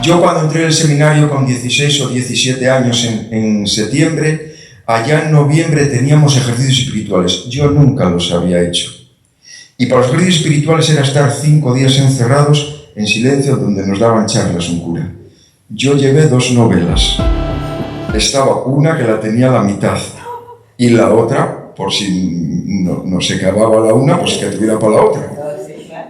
Yo cuando entré en el seminario con 16 o 17 años en septiembre, allá en noviembre teníamos ejercicios espirituales. Yo nunca los había hecho. Y para los ejercicios espirituales era estar 5 días encerrados en silencio donde nos daban charlas un cura. Yo llevé 2 novelas. Estaba una que la tenía a la mitad y la otra, por si no se acababa la una, pues que tuviera para la otra.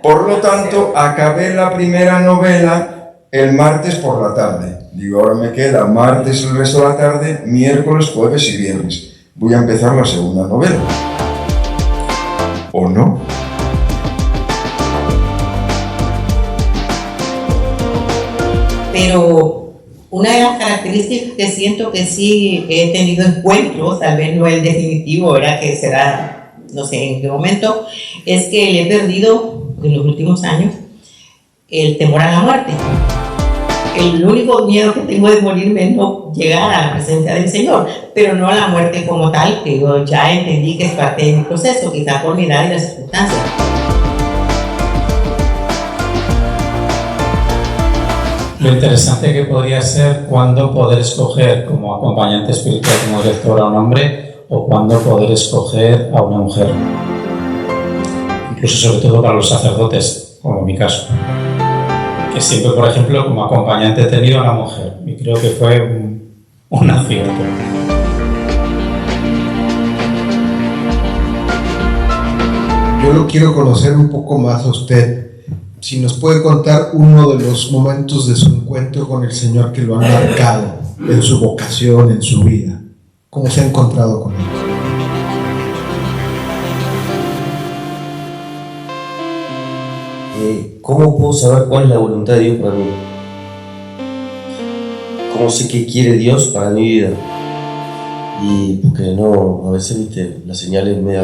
Por lo tanto, acabé la primera novela el martes por la tarde. Digo, ahora me queda martes el resto de la tarde, miércoles, jueves y viernes. Voy a empezar la segunda novela. ¿O no? Pero una de las características que siento que sí he tenido encuentros, tal vez no el definitivo, ¿verdad? Que será, no sé en qué momento, es que le he perdido en los últimos años el temor a la muerte. El único miedo que tengo de morirme es no llegar a la presencia del Señor, pero no a la muerte como tal, que yo ya entendí que es parte de mi proceso, quizá por mi edad y las circunstancias. Lo interesante que podría ser cuándo poder escoger como acompañante espiritual, como director a un hombre, o cuándo poder escoger a una mujer. Incluso sobre todo para los sacerdotes, como en mi caso. Que siempre, por ejemplo, como acompañante he tenido a una mujer. Y creo que fue un acierto. Yo lo quiero conocer un poco más a usted. Si nos puede contar uno de los momentos de su encuentro con el Señor que lo han marcado en su vocación, en su vida. ¿Cómo se ha encontrado con Él? ¿Cómo puedo saber cuál es la voluntad de Dios para mí? ¿Cómo sé qué quiere Dios para mi vida? Y porque no, a veces, viste, la señal es media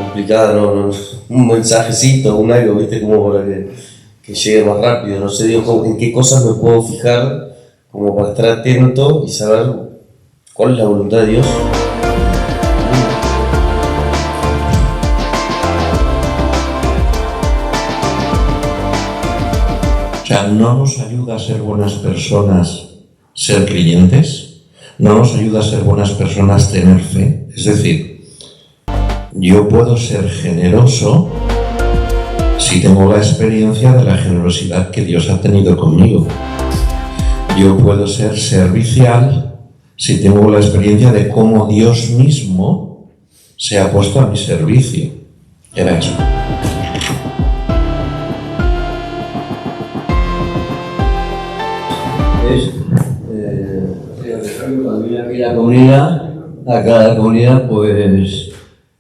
complicada, no, un mensajecito, un algo, viste, como para que llegue más rápido. No sé, Dios, en qué cosas me puedo fijar como para estar atento y saber cuál es la voluntad de Dios. O sea, no nos ayuda a ser buenas personas ser creyentes, no nos ayuda a ser buenas personas tener fe. Es decir, yo puedo ser generoso si tengo la experiencia de la generosidad que Dios ha tenido conmigo. Yo puedo ser servicial si tengo la experiencia de cómo Dios mismo se ha puesto a mi servicio. Era eso. Cuando vine aquí a la comunidad, pues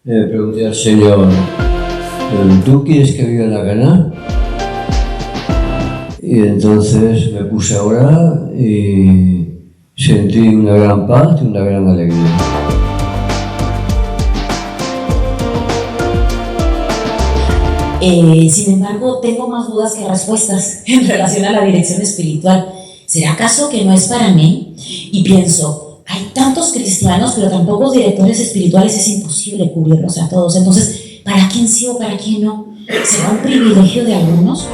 pregunté al Señor, ¿tú quieres que viva en la Cana? Y entonces me puse a orar y sentí una gran paz y una gran alegría. Sin embargo, tengo más dudas que respuestas en relación a la dirección espiritual. ¿Será acaso que no es para mí? Y pienso, hay tantos cristianos, pero tan pocos directores espirituales, es imposible cubrirlos a todos. Entonces, ¿para quién sí o para quién no? ¿Será un privilegio de algunos?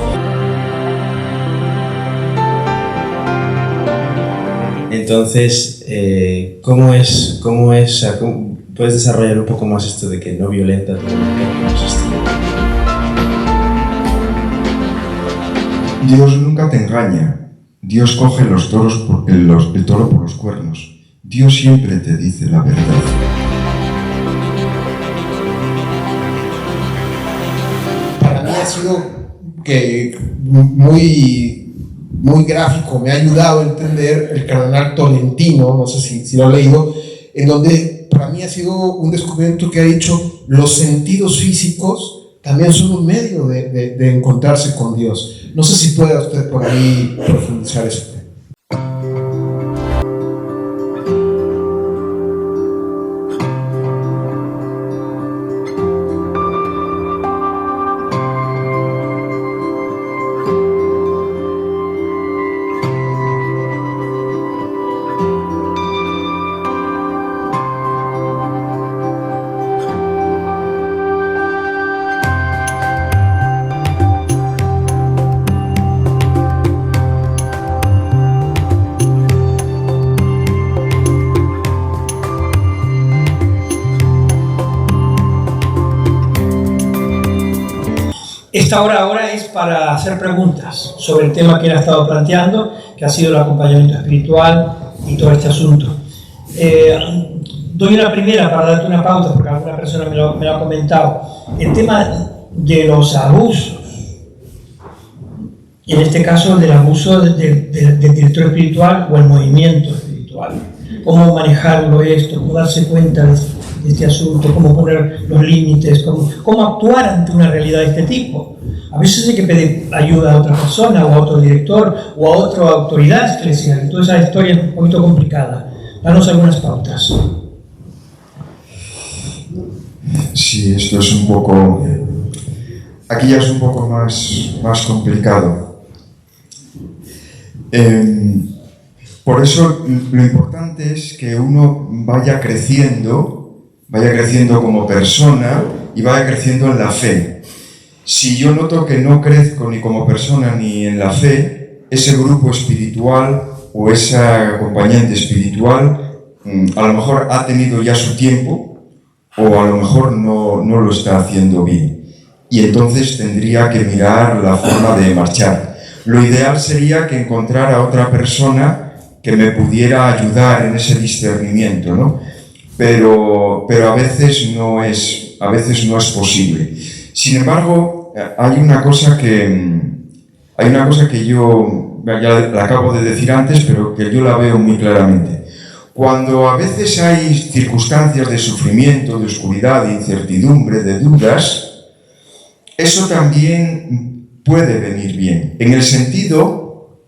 Entonces, ¿cómo puedes desarrollar un poco más esto de que no violenta tu voluntad? Dios nunca te engaña. Dios coge los toros el toro por los cuernos. Dios siempre te dice la verdad. Para mí ha sido muy gráfico, me ha ayudado a entender el cardenal Tolentino, no sé si lo he leído, en donde para mí ha sido un descubrimiento que ha dicho los sentidos físicos también son un medio de encontrarse con Dios. No sé si puede usted por ahí profundizar eso. Esta hora ahora es para hacer preguntas sobre el tema que él ha estado planteando, que ha sido el acompañamiento espiritual y todo este asunto. Doy una primera para darte una pauta, porque alguna persona me lo ha comentado. El tema de los abusos, en este caso del abuso del director espiritual o el movimiento espiritual. Cómo manejarlo esto, cómo darse cuenta de este asunto, cómo poner los límites, cómo actuar ante una realidad de este tipo. A veces hay que pedir ayuda a otra persona o a otro director o a otra autoridad eclesial. Toda esa historia es un poquito complicada. Danos algunas pautas. Sí, esto es un poco... Aquí ya es un poco más complicado. Por eso lo importante es que uno vaya creciendo como persona y vaya creciendo en la fe. Si yo noto que no crezco ni como persona ni en la fe, ese grupo espiritual o esa acompañante espiritual a lo mejor ha tenido ya su tiempo o a lo mejor no lo está haciendo bien. Y entonces tendría que mirar la forma de marchar. Lo ideal sería que encontrara a otra persona que me pudiera ayudar en ese discernimiento, ¿no? Pero a veces no es posible. Sin embargo, hay una cosa que yo ya la acabo de decir antes, pero que yo la veo muy claramente. Cuando a veces hay circunstancias de sufrimiento, de oscuridad, de incertidumbre, de dudas, eso también puede venir bien, en el sentido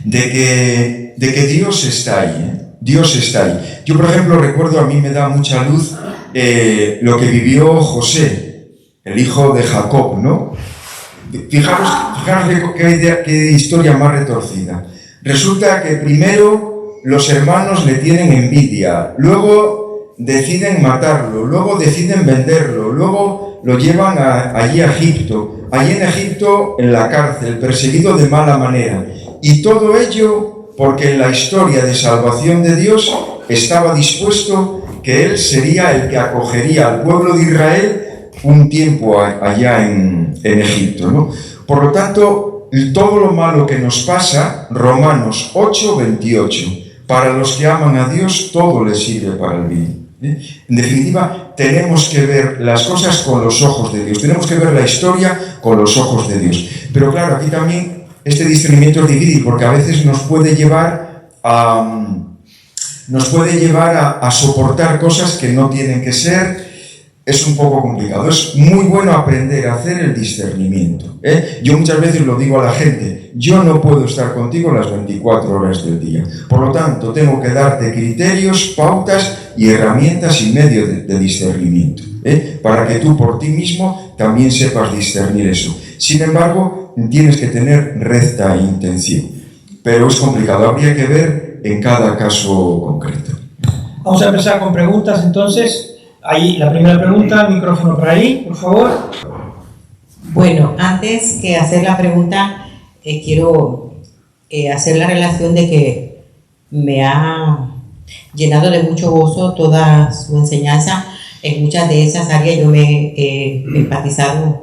de que Dios está ahí, ¿eh? Dios está ahí. Yo, por ejemplo, recuerdo, a mí me da mucha luz lo que vivió José, el hijo de Jacob, ¿no? Fijaros qué historia más retorcida. Resulta que primero los hermanos le tienen envidia, luego deciden matarlo, luego deciden venderlo, luego lo llevan allí a Egipto. Allí en Egipto, en la cárcel, perseguido de mala manera. Y todo ello porque en la historia de salvación de Dios estaba dispuesto que Él sería el que acogería al pueblo de Israel un tiempo allá en Egipto, ¿no? Por lo tanto, todo lo malo que nos pasa, Romanos 8:28, para los que aman a Dios, todo les sirve para el bien. En definitiva, tenemos que ver las cosas con los ojos de Dios, tenemos que ver la historia con los ojos de Dios. Pero claro, aquí también este discernimiento es difícil porque a veces nos puede llevar a soportar cosas que no tienen que ser. Es un poco complicado. Es muy bueno aprender a hacer el discernimiento, ¿eh? Yo muchas veces lo digo a la gente, yo no puedo estar contigo las 24 horas del día. Por lo tanto, tengo que darte criterios, pautas y herramientas y medio de discernimiento, ¿eh? Para que tú por ti mismo también sepas discernir eso. Sin embargo, tienes que tener recta intención. Pero es complicado, habría que ver en cada caso concreto. Vamos a empezar con preguntas entonces. Ahí, la primera pregunta, micrófono por ahí, por favor. Bueno, antes que hacer la pregunta, quiero hacer la relación de que me ha llenado de mucho gozo toda su enseñanza. En muchas de esas áreas yo me he empatizado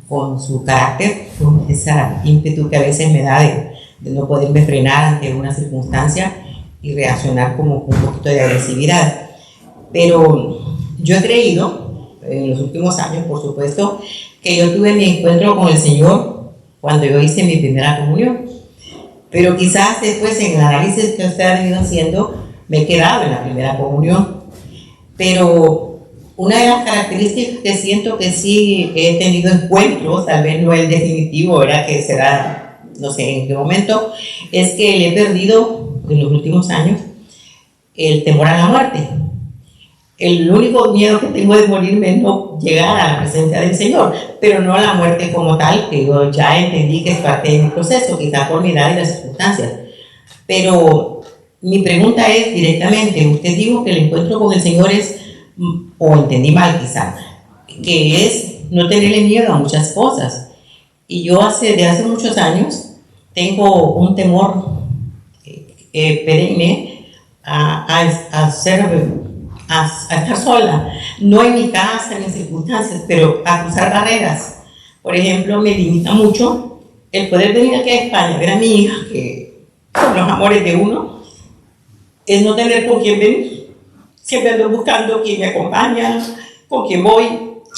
con su carácter, con ese ímpetu que a veces me da de no poderme frenar ante una circunstancia y reaccionar como con un poquito de agresividad. Pero yo he creído, en los últimos años, por supuesto, que yo tuve mi encuentro con el Señor cuando yo hice mi primera comunión. Pero quizás después, en el análisis que usted ha venido haciendo, me he quedado en la primera comunión. Pero una de las características que siento que sí he tenido encuentros, tal vez no el definitivo, era que será, no sé en qué momento, es que le he perdido en los últimos años el temor a la muerte. El único miedo que tengo de morirme es no llegar a la presencia del Señor, pero no a la muerte como tal, que yo ya entendí que es parte de mi proceso, quizás por mi edad y las circunstancias. Pero mi pregunta es directamente, usted dijo que el encuentro con el Señor es, o entendí mal quizás, que es no tenerle miedo a muchas cosas. Y yo de hace muchos años tengo un temor perenne a estar sola, no en mi casa, en mis circunstancias, pero a cruzar barreras, Por ejemplo, me limita mucho el poder venir aquí a España, ver a mi hija, que son los amores de uno, es no tener con quién venir. Siempre ando buscando quién me acompaña, con quién voy,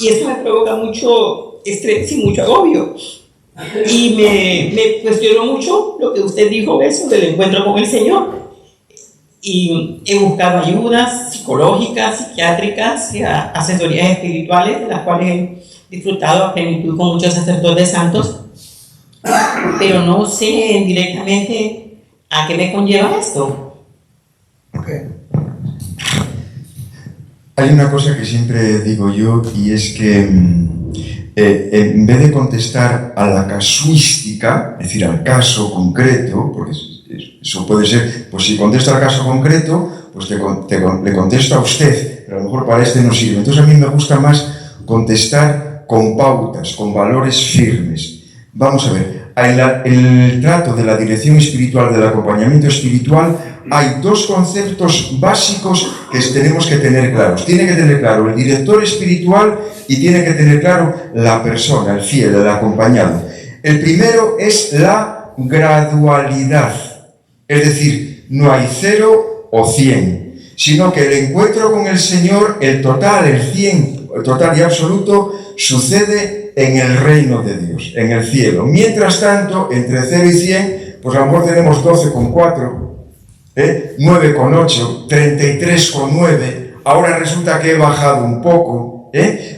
y eso me provoca mucho estrés y mucho agobio. Y me cuestionó mucho lo que usted dijo, eso del encuentro con el Señor. Y he buscado ayudas psicológicas, psiquiátricas, y asesorías espirituales, de las cuales he disfrutado a plenitud con muchos sacerdotes santos, pero no sé directamente a qué me conlleva esto. Okay. Hay una cosa que siempre digo yo, y es que en vez de contestar a la casuística, es decir, al caso concreto, porque eso puede ser, pues si contesto al caso concreto, pues le contesto a usted, pero a lo mejor para este no sirve. Entonces a mí me gusta más contestar con pautas, con valores firmes. Vamos a ver, en el trato de la dirección espiritual, del acompañamiento espiritual, hay dos conceptos básicos que tenemos que tener claros. Tiene que tener claro el director espiritual y tiene que tener claro la persona, el fiel, el acompañado. El primero es la gradualidad. Es decir, no hay 0 o 100, sino que el encuentro con el Señor, el total, el 100, el total y absoluto, sucede en el reino de Dios, en el cielo. Mientras tanto, entre 0 y 100, pues a lo mejor tenemos 12,4, 9,8, 33,9, ahora resulta que he bajado un poco,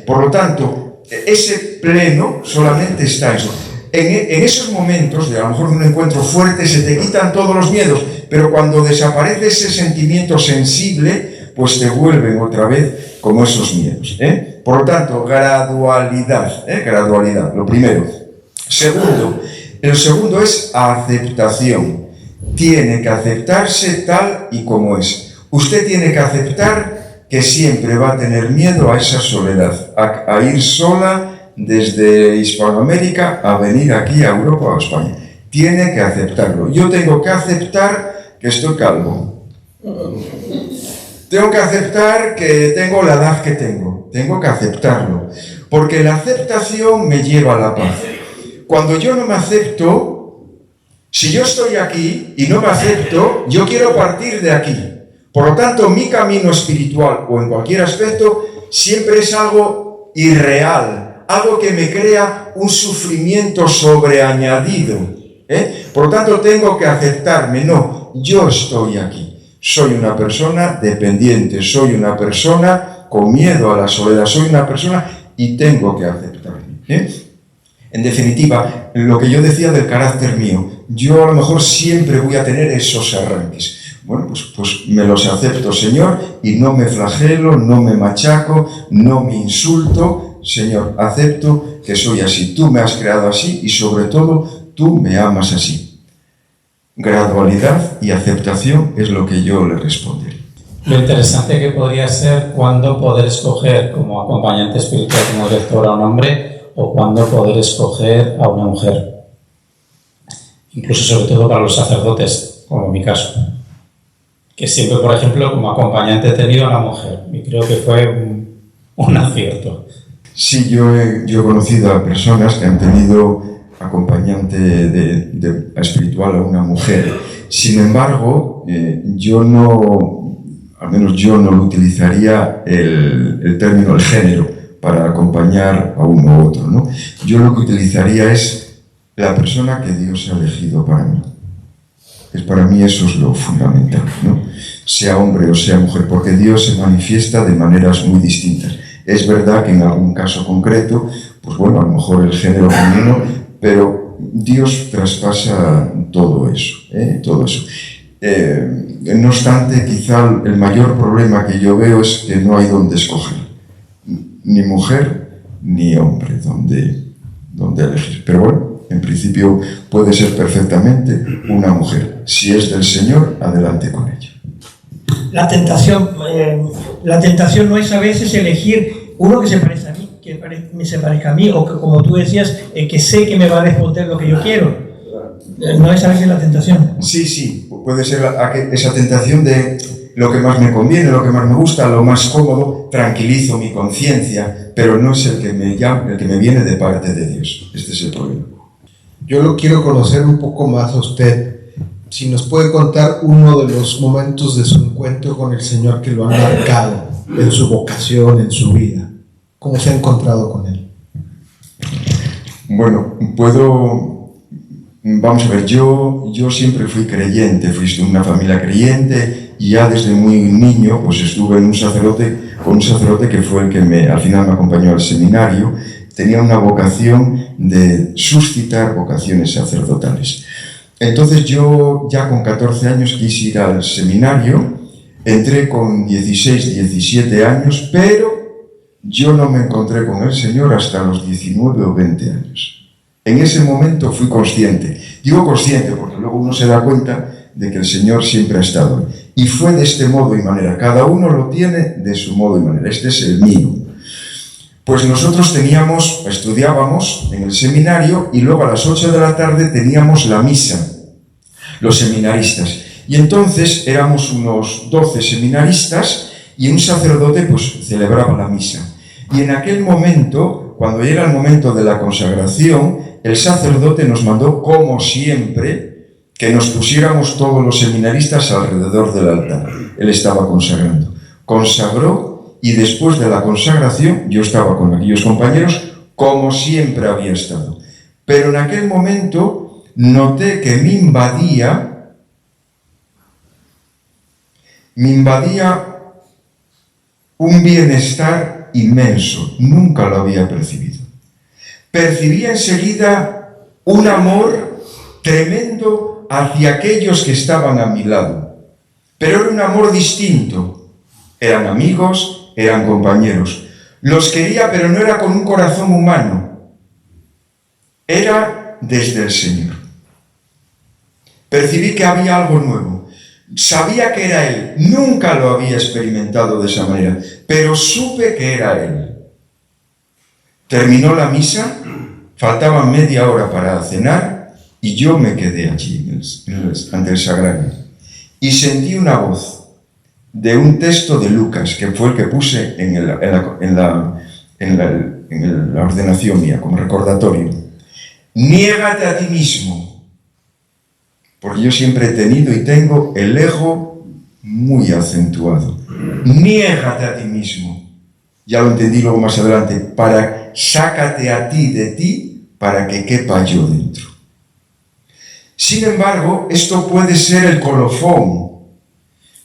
por lo tanto, ese pleno solamente está eso. En esos momentos, de a lo mejor de un encuentro fuerte, se te quitan todos los miedos, pero cuando desaparece ese sentimiento sensible, pues te vuelven otra vez como esos miedos. Por lo tanto, gradualidad, gradualidad, lo primero. El segundo es aceptación. Tiene que aceptarse tal y como es. Usted tiene que aceptar que siempre va a tener miedo a esa soledad, a ir sola desde Hispanoamérica a venir aquí a Europa o a España. Tiene que aceptarlo. Yo tengo que aceptar que estoy calvo. Tengo que aceptar que tengo la edad que tengo. Tengo que aceptarlo. Porque la aceptación me lleva a la paz. Cuando yo no me acepto, si yo estoy aquí y no me acepto, yo quiero partir de aquí. Por lo tanto, mi camino espiritual o en cualquier aspecto siempre es algo irreal. Algo que me crea un sufrimiento sobreañadido. Por lo tanto, tengo que aceptarme. No, yo estoy aquí. Soy una persona dependiente, soy una persona con miedo a la soledad, soy una persona y tengo que aceptarme. En definitiva, lo que yo decía del carácter mío, yo a lo mejor siempre voy a tener esos arranques. Bueno, pues me los acepto, Señor, y no me flagelo, no me machaco, no me insulto. Señor, acepto que soy así. Tú me has creado así y sobre todo, tú me amas así. Gradualidad y aceptación es lo que yo le responderé. Lo interesante que podría ser cuándo poder escoger como acompañante espiritual, como director a un hombre o cuándo poder escoger a una mujer. Incluso sobre todo para los sacerdotes, como en mi caso. Que siempre, por ejemplo, como acompañante he tenido a la mujer y creo que fue un acierto. Sí, yo he conocido a personas que han tenido acompañante espiritual a una mujer. Sin embargo, al menos yo no lo utilizaría el término, el género, para acompañar a uno u otro, ¿no? Yo lo que utilizaría es la persona que Dios ha elegido para mí. Para mí eso es lo fundamental, ¿no? Sea hombre o sea mujer, porque Dios se manifiesta de maneras muy distintas. Es verdad que en algún caso concreto, pues bueno, a lo mejor el género femenino, pero Dios traspasa todo eso, todo eso. No obstante, quizá el mayor problema que yo veo es que no hay donde escoger, ni mujer ni hombre, donde elegir. Pero bueno, en principio puede ser perfectamente una mujer. Si es del Señor, adelante con ella. La tentación no es a veces elegir uno que se parezca a mí, que se parezca a mí, o que, como tú decías, que sé que me va a responder lo que yo quiero. No es a veces la tentación. Sí, puede ser esa tentación de lo que más me conviene, lo que más me gusta, lo más cómodo, tranquilizo mi conciencia, pero no es el que me viene de parte de Dios. Este es el problema. Yo lo quiero conocer un poco más a usted. Si nos puede contar uno de los momentos de su encuentro con el Señor que lo han marcado en su vocación, en su vida. ¿Cómo se ha encontrado con Él? Bueno, vamos a ver, yo siempre fui creyente, fui de una familia creyente y ya desde muy niño pues estuve con un sacerdote que fue el que al final me acompañó al seminario. Tenía una vocación de suscitar vocaciones sacerdotales. Entonces yo ya con 14 años quise ir al seminario, entré con 16, 17 años, pero yo no me encontré con el Señor hasta los 19 o 20 años. En ese momento fui consciente. Digo consciente porque luego uno se da cuenta de que el Señor siempre ha estado. Y fue de este modo y manera. Cada uno lo tiene de su modo y manera. Este es el mío. Pues nosotros estudiábamos en el seminario y luego a las 8 de la tarde teníamos la misa, los seminaristas. Y entonces éramos unos 12 seminaristas y un sacerdote pues celebraba la misa. Y en aquel momento, cuando era el momento de la consagración, el sacerdote nos mandó, como siempre, que nos pusiéramos todos los seminaristas alrededor del altar. Él estaba consagrando. Consagró y después de la consagración yo estaba con aquellos compañeros como siempre había estado. Pero en aquel momento noté que me invadía un bienestar inmenso. Nunca lo había percibido. Percibía enseguida un amor tremendo hacia aquellos que estaban a mi lado. Pero era un amor distinto. Eran amigos, eran compañeros. Los quería, pero no era con un corazón humano. Era desde el Señor. Percibí que había algo nuevo. Sabía que era Él. Nunca lo había experimentado de esa manera, pero supe que era Él. Terminó la misa, faltaba media hora para cenar y yo me quedé allí ante el sagrario. Y sentí una voz de un texto de Lucas, que fue el que puse en la ordenación mía, como recordatorio. Niégate a ti mismo, porque yo siempre he tenido y tengo el ego muy acentuado. Niégate a ti mismo. Ya lo entendí luego más adelante. Sácate a ti de ti para que quepa yo dentro. Sin embargo, esto puede ser el colofón.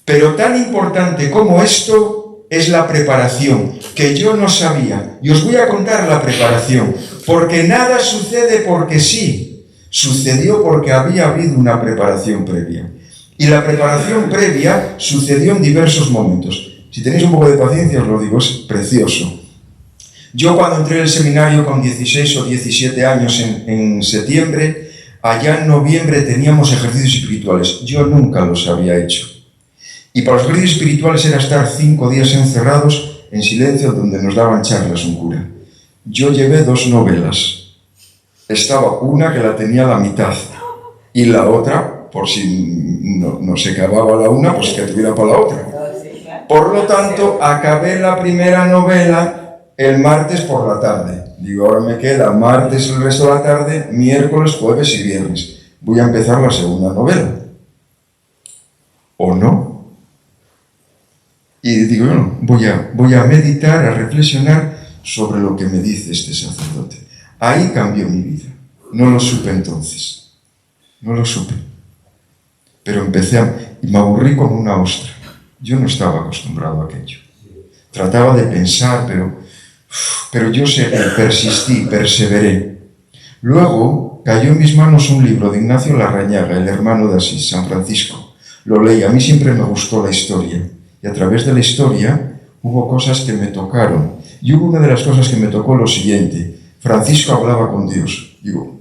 Pero tan importante como esto es la preparación, que yo no sabía. Y os voy a contar la preparación, porque nada sucede porque sí. Sucedió porque había habido una preparación previa. Y la preparación previa sucedió en diversos momentos. Si tenéis un poco de paciencia os lo digo, es precioso. Yo cuando entré en el seminario con 16 o 17 años en septiembre, allá en noviembre teníamos ejercicios espirituales. Yo nunca los había hecho. Y para los ejercicios espirituales era estar 5 días encerrados en silencio donde nos daban charlas un cura. Yo llevé 2 novelas. Estaba una que la tenía a la mitad y la otra, por si no se acababa la una, pues que tuviera para la otra. Por lo tanto, acabé la primera novela el martes por la tarde. Digo, ahora me queda martes el resto de la tarde, miércoles, jueves y viernes. Voy a empezar la segunda novela. ¿O no? Y digo, bueno, voy a meditar, a reflexionar sobre lo que me dice este sacerdote. Ahí cambió mi vida. No lo supe entonces. No lo supe. Pero y me aburrí como una ostra. Yo no estaba acostumbrado a aquello. Trataba de pensar, pero yo persistí, perseveré. Luego cayó en mis manos un libro de Ignacio Larrañaga, el hermano de Asís, San Francisco. Lo leí. A mí siempre me gustó la historia. Y a través de la historia hubo cosas que me tocaron. Y hubo una de las cosas que me tocó lo siguiente. Francisco hablaba con Dios. Digo,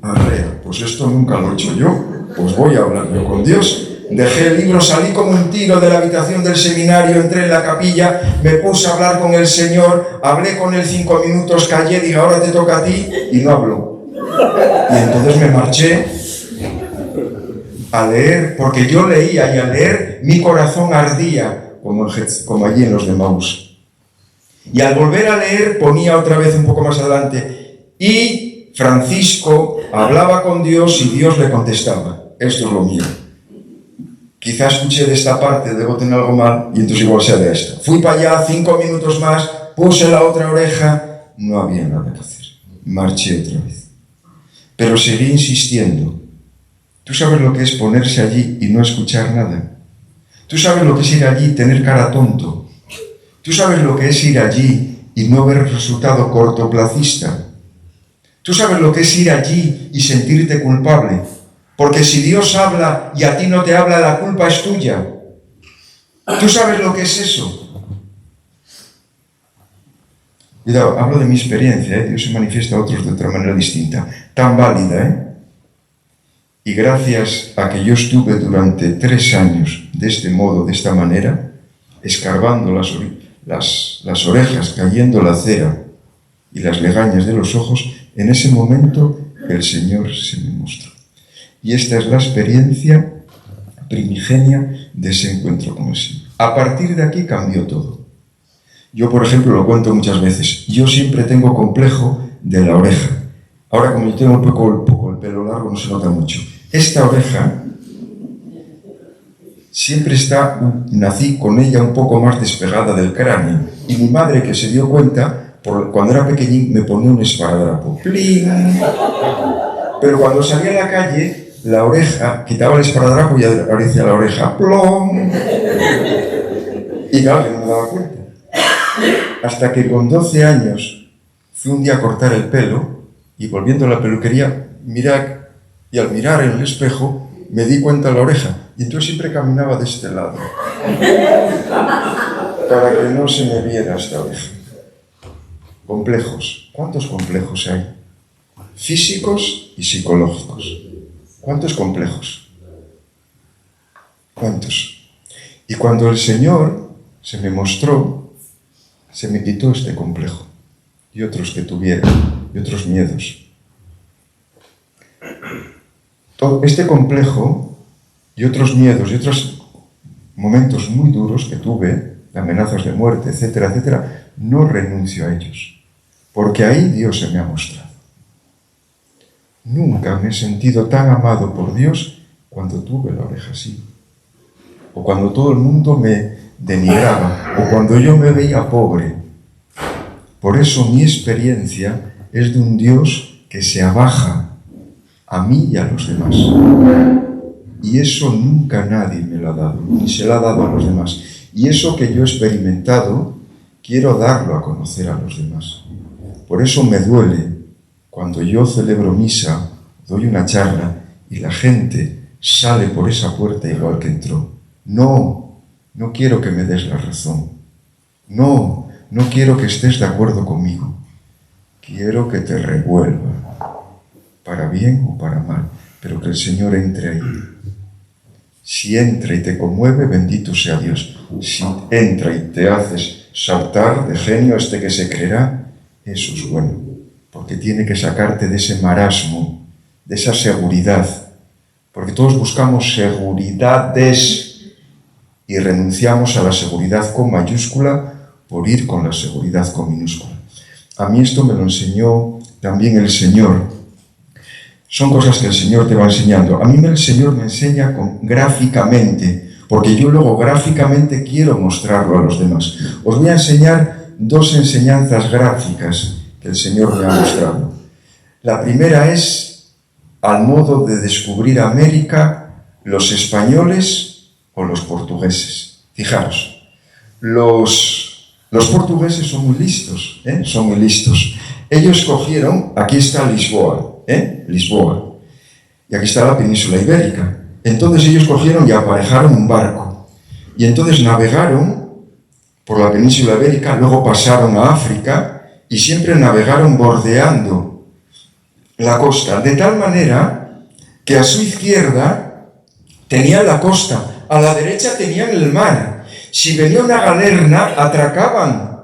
pues esto nunca lo he hecho yo. Pues voy a hablar yo con Dios. Dejé el libro, salí como un tiro de la habitación del seminario, entré en la capilla, me puse a hablar con el Señor, hablé con él 5 minutos, callé, dije, ahora te toca a ti, y no habló. Y entonces me marché a leer, porque yo leía y al leer mi corazón ardía. como allí en los de Maús. Y al volver a leer ponía otra vez un poco más adelante, y Francisco hablaba con Dios y Dios le contestaba. Esto es lo mío. Quizá escuché de esta parte, debo tener algo mal, y entonces igual sea de esto. Fui para allá, 5 minutos más, puse la otra oreja, no había nada que hacer. Marché otra vez. Pero seguí insistiendo. ¿Tú sabes lo que es ponerse allí y no escuchar nada? ¿Tú sabes lo que es ir allí y tener cara tonto? ¿Tú sabes lo que es ir allí y no ver el resultado cortoplacista? ¿Tú sabes lo que es ir allí y sentirte culpable? Porque si Dios habla y a ti no te habla, la culpa es tuya. ¿Tú sabes lo que es eso? Cuidado, hablo de mi experiencia, Dios se manifiesta a otros de otra manera distinta, tan válida, Y gracias a que yo estuve durante 3 años de este modo, de esta manera, escarbando las orejas, cayendo la cera y las legañas de los ojos, en ese momento el Señor se me mostró. Y esta es la experiencia primigenia de ese encuentro con el Señor. A partir de aquí cambió todo. Yo, por ejemplo, lo cuento muchas veces, yo siempre tengo complejo de la oreja. Ahora, como yo tengo un poco el pelo largo, no se nota mucho. Esta oreja siempre nací con ella un poco más despegada del cráneo. Y mi madre, que se dio cuenta, cuando era pequeñín, me ponía un esparadrapo. ¡Pling! Pero cuando salía a la calle, la oreja, quitaba el esparadrapo y aparecía la oreja. ¡Plom! Y claro, yo no me daba cuenta. Hasta que con 12 años fui un día a cortar el pelo y volviendo a la peluquería, y al mirar en el espejo me di cuenta de la oreja y entonces siempre caminaba de este lado para que no se me viera esta oreja. Complejos. ¿Cuántos complejos hay? Físicos y psicológicos. ¿Cuántos complejos? ¿Cuántos? Y cuando el Señor se me mostró, se me quitó este complejo y otros que tuviera, y otros miedos. Todo este complejo y otros miedos y otros momentos muy duros que tuve, amenazas de muerte, etcétera, etcétera, no renuncio a ellos, porque ahí Dios se me ha mostrado. Nunca me he sentido tan amado por Dios cuando tuve la oreja así, o cuando todo el mundo me denigraba, o cuando yo me veía pobre. Por eso mi experiencia es de un Dios que se abaja a mí y a los demás. Y eso nunca nadie me lo ha dado, ni se lo ha dado a los demás. Y eso que yo he experimentado, quiero darlo a conocer a los demás. Por eso me duele cuando yo celebro misa, doy una charla y la gente sale por esa puerta igual que entró. No quiero que me des la razón. No quiero que estés de acuerdo conmigo. Quiero que te revuelva, para bien o para mal, pero que el Señor entre ahí. Si entra y te conmueve, bendito sea Dios. Si entra y te haces saltar de genio que se creerá, eso es bueno, porque tiene que sacarte de ese marasmo, de esa seguridad, porque todos buscamos seguridades y renunciamos a la seguridad con mayúscula por ir con la seguridad con minúscula. A mí esto me lo enseñó también el Señor. Son cosas que el Señor te va enseñando. A mí el Señor me enseña gráficamente, porque yo luego gráficamente quiero mostrarlo a los demás. Os voy a enseñar 2 enseñanzas gráficas que el Señor me ha mostrado. La primera es al modo de descubrir América los españoles o los portugueses. Fijaros, los portugueses son muy listos, son muy listos. Ellos cogieron, aquí está Lisboa, Lisboa, y aquí está la península ibérica. Entonces ellos cogieron y aparejaron un barco, y entonces navegaron por la península ibérica, luego pasaron a África, y siempre navegaron bordeando la costa, de tal manera que a su izquierda tenían la costa, a la derecha tenían el mar. Si venía una galerna, atracaban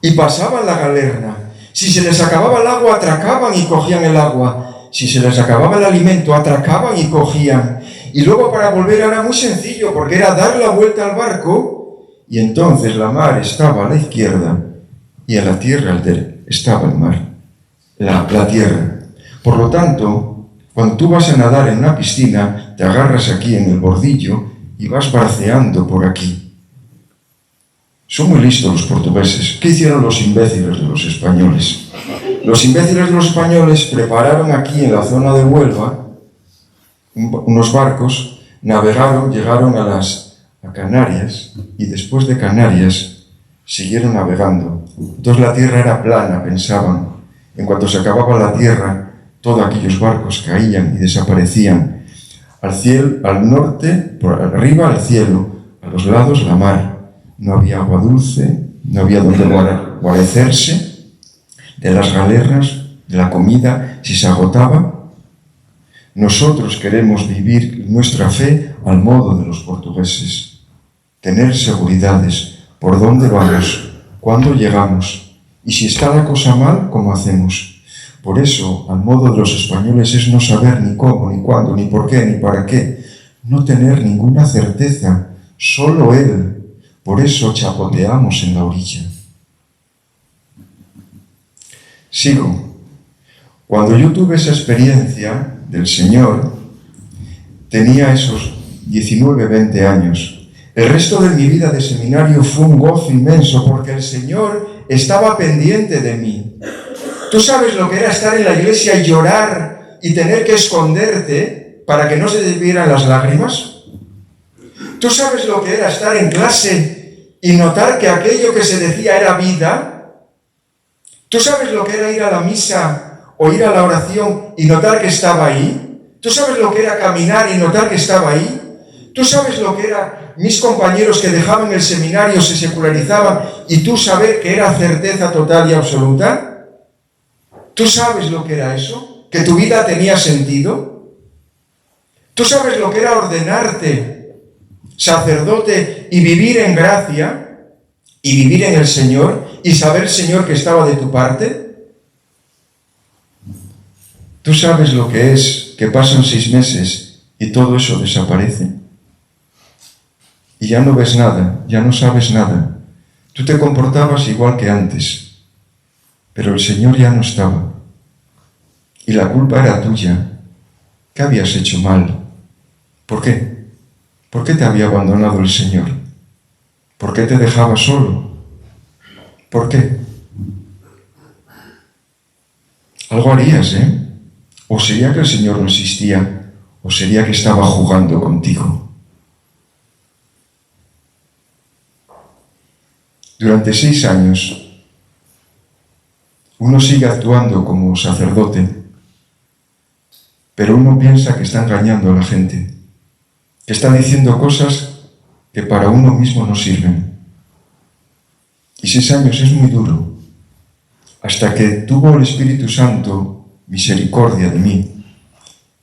y pasaban la galerna. Si se les acababa el agua, atracaban y cogían el agua. Si se les acababa el alimento, atracaban y cogían. Y luego para volver era muy sencillo, porque era dar la vuelta al barco y entonces la mar estaba a la izquierda y a la tierra estaba el mar, la tierra. Por lo tanto, cuando tú vas a nadar en una piscina, te agarras aquí en el bordillo y vas braceando por aquí. Son muy listos los portugueses. ¿Qué hicieron los imbéciles de los españoles? Los imbéciles de los españoles prepararon aquí en la zona de Huelva unos barcos, navegaron, llegaron a Canarias y después de Canarias siguieron navegando. Entonces la tierra era plana, pensaban. En cuanto se acababa la tierra, todos aquellos barcos caían y desaparecían. Al cielo, al norte, por arriba el cielo, a los lados la mar. No había agua dulce, no había donde guarecerse de las galeras, de la comida, si se agotaba. Nosotros queremos vivir nuestra fe al modo de los portugueses, tener seguridades, por dónde vamos, cuándo llegamos, y si está la cosa mal, ¿cómo hacemos? Por eso, al modo de los españoles es no saber ni cómo, ni cuándo, ni por qué, ni para qué, no tener ninguna certeza, solo Él. Por eso chapoteamos en la orilla. Sigo. Cuando yo tuve esa experiencia del Señor, tenía esos 19, 20 años. El resto de mi vida de seminario fue un gozo inmenso porque el Señor estaba pendiente de mí. ¿Tú sabes lo que era estar en la iglesia y llorar y tener que esconderte para que no se te vieran las lágrimas? ¿Tú sabes lo que era estar en clase y notar que aquello que se decía era vida? ¿Tú sabes lo que era ir a la misa o ir a la oración y notar que estaba ahí? ¿Tú sabes lo que era caminar y notar que estaba ahí? ¿Tú sabes lo que eran mis compañeros que dejaban el seminario, se secularizaban y tú saber que era certeza total y absoluta? ¿Tú sabes lo que era eso? ¿Que tu vida tenía sentido? ¿Tú sabes lo que era ordenarte sacerdote y vivir en gracia y vivir en el Señor y saber, Señor, que estaba de tu parte? ¿Tú sabes lo que es que pasan 6 meses y todo eso desaparece? Y ya no ves nada, ya no sabes nada. Tú te comportabas igual que antes, pero el Señor ya no estaba. Y la culpa era tuya. ¿Qué habías hecho mal? ¿Por qué? ¿Por qué te había abandonado el Señor? ¿Por qué te dejaba solo? ¿Por qué? Algo harías, ¿eh? ¿O sería que el Señor no existía? ¿O sería que estaba jugando contigo? Durante 6 años, uno sigue actuando como sacerdote, pero uno piensa que está engañando a la gente, que está diciendo cosas que para uno mismo no sirven. Y 6 años es muy duro, hasta que tuvo el Espíritu Santo misericordia de mí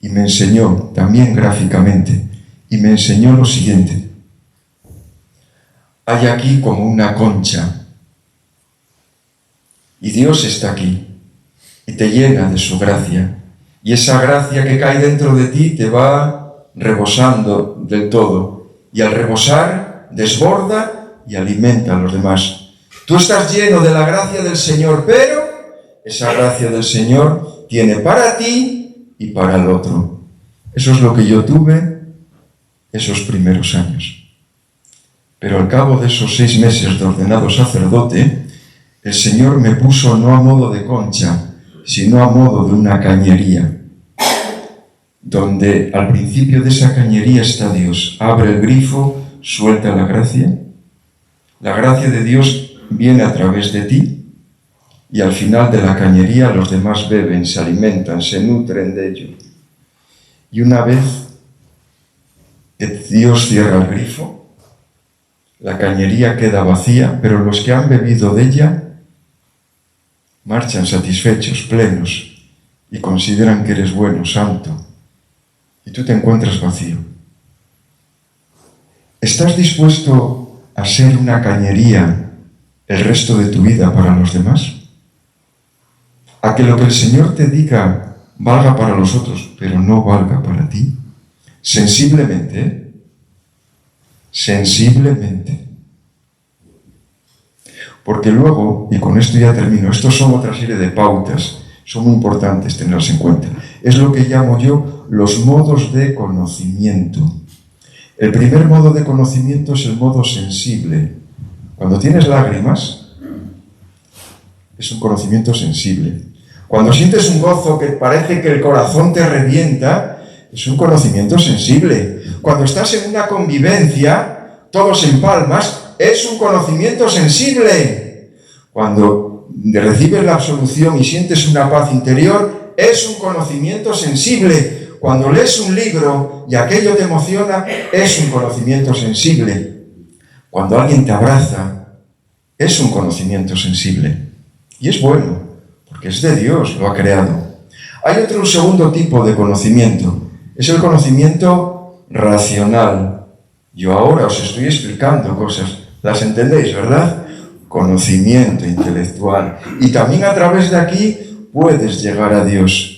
y me enseñó también gráficamente, y me enseñó lo siguiente: hay aquí como una concha y Dios está aquí y te llena de su gracia, y esa gracia que cae dentro de ti te va rebosando del todo, y al rebosar desborda y alimenta a los demás. Tú estás lleno de la gracia del Señor, pero esa gracia del Señor tiene para ti y para el otro. Eso es lo que yo tuve esos primeros años. Pero al cabo de esos 6 meses de ordenado sacerdote, el Señor me puso no a modo de concha, sino a modo de una cañería, donde al principio de esa cañería está Dios. Abre el grifo, suelta la gracia de Dios viene a través de ti, y al final de la cañería los demás beben, se alimentan, se nutren de ello. Y una vez que Dios cierra el grifo, la cañería queda vacía, pero los que han bebido de ella marchan satisfechos, plenos, y consideran que eres bueno, santo, y tú te encuentras vacío. ¿Estás dispuesto a ser una cañería el resto de tu vida para los demás? ¿A que lo que el Señor te diga valga para los otros, pero no valga para ti? Sensiblemente, ¿eh? Sensiblemente. Porque luego, y con esto ya termino, estos son otra serie de pautas, son muy importantes tenerlas en cuenta. Es lo que llamo yo los modos de conocimiento. El primer modo de conocimiento es el modo sensible. Cuando tienes lágrimas, es un conocimiento sensible. Cuando sientes un gozo que parece que el corazón te revienta, es un conocimiento sensible. Cuando estás en una convivencia, todos en palmas, es un conocimiento sensible. Cuando recibes la absolución y sientes una paz interior, es un conocimiento sensible. Cuando lees un libro y aquello te emociona, es un conocimiento sensible. Cuando alguien te abraza, es un conocimiento sensible. Y es bueno, porque es de Dios, lo ha creado. Hay otro segundo tipo de conocimiento, es el conocimiento racional. Yo ahora os estoy explicando cosas, las entendéis, ¿verdad? Conocimiento intelectual. Y también a través de aquí puedes llegar a Dios.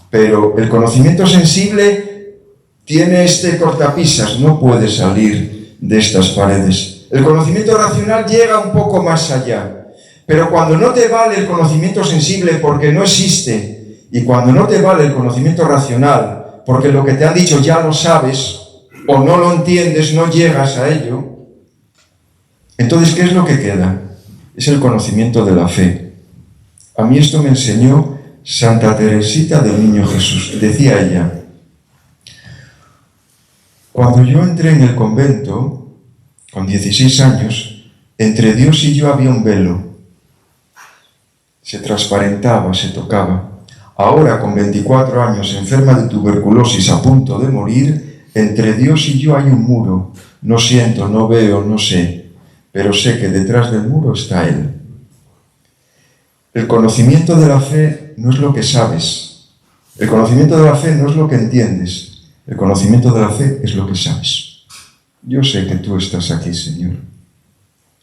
Pero el conocimiento sensible tiene este cortapisas, no puede salir de estas paredes. El conocimiento racional llega un poco más allá. Pero cuando no te vale el conocimiento sensible porque no existe, y cuando no te vale el conocimiento racional porque lo que te han dicho ya lo sabes, o no lo entiendes, no llegas a ello, entonces, ¿qué es lo que queda? Es el conocimiento de la fe. A mí esto me enseñó Santa Teresita del Niño Jesús. Decía ella, cuando yo entré en el convento, con 16 años, entre Dios y yo había un velo. Se transparentaba, se tocaba. Ahora, con 24 años, enferma de tuberculosis, a punto de morir, entre Dios y yo hay un muro. No siento, no veo, no sé, pero sé que detrás del muro está Él. El conocimiento de la fe no es lo que sabes. El conocimiento de la fe no es lo que entiendes. El conocimiento de la fe es lo que sabes. Yo sé que tú estás aquí, Señor.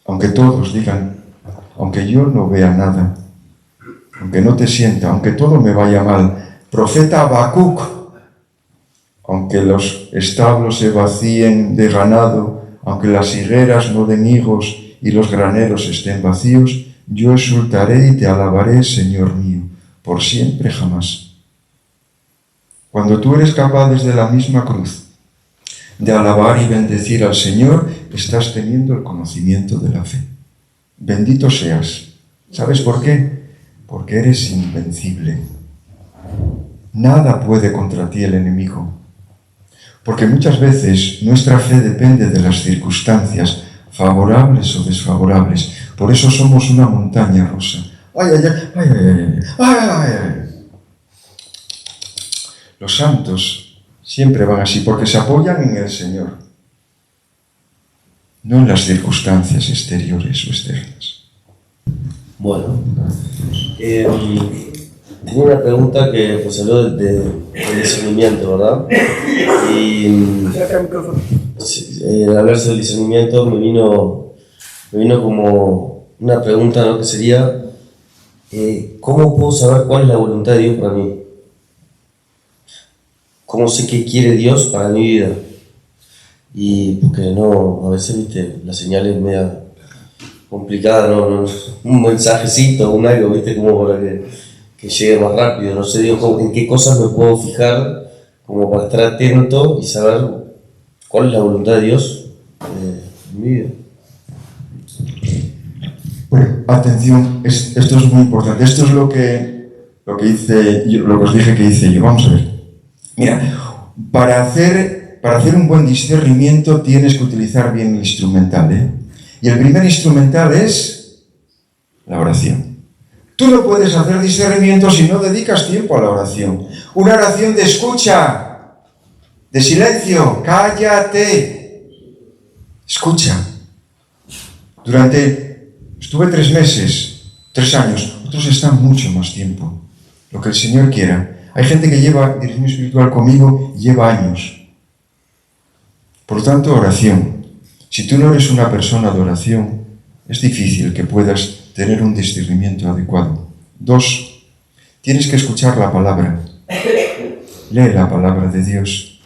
Aunque todos digan, aunque yo no vea nada, aunque no te sienta, aunque todo me vaya mal. Profeta Habacuc, aunque los establos se vacíen de ganado, aunque las higueras no den higos y los graneros estén vacíos, yo exultaré y te alabaré, Señor mío, por siempre jamás. Cuando tú eres capaz desde la misma cruz de alabar y bendecir al Señor, estás teniendo el conocimiento de la fe. Bendito seas. ¿Sabes por qué? Porque eres invencible. Nada puede contra ti el enemigo. Porque muchas veces nuestra fe depende de las circunstancias, favorables o desfavorables. Por eso somos una montaña rusa. ¡Ay, ay, ay! ¡Ay, ay, ay! ¡Ay, ay! Los santos siempre van así, porque se apoyan en el Señor, no en las circunstancias exteriores o externas. Bueno, tenía una pregunta que pues habló de discernimiento, ¿verdad? Y al hablar del discernimiento me vino como una pregunta, ¿no? Que sería, ¿cómo puedo saber cuál es la voluntad de Dios para mí? ¿Cómo sé qué quiere Dios para mi vida? Y porque no, a veces, viste, la señal es media complicada, ¿no? Un mensajecito, un algo, viste, como para que llegue más rápido. No sé, digo, en qué cosas me puedo fijar como para estar atento y saber cuál es la voluntad de Dios en mi vida. Bueno, atención, esto es muy importante. Esto es lo que os dije que hice yo. Vamos a ver. Mira, para hacer un buen discernimiento tienes que utilizar bien el instrumental, ¿eh? Y el primer instrumental es la oración. Tú no puedes hacer discernimiento si no dedicas tiempo a la oración. Una oración de escucha, de silencio, cállate. Escucha. Estuve 3 meses, 3 años, otros están mucho más tiempo. Lo que el Señor quiera. Hay gente que lleva dirección espiritual conmigo, lleva años. Por lo tanto, oración. Si tú no eres una persona de oración, es difícil que puedas tener un discernimiento adecuado. 2, tienes que escuchar la palabra. Lee la palabra de Dios.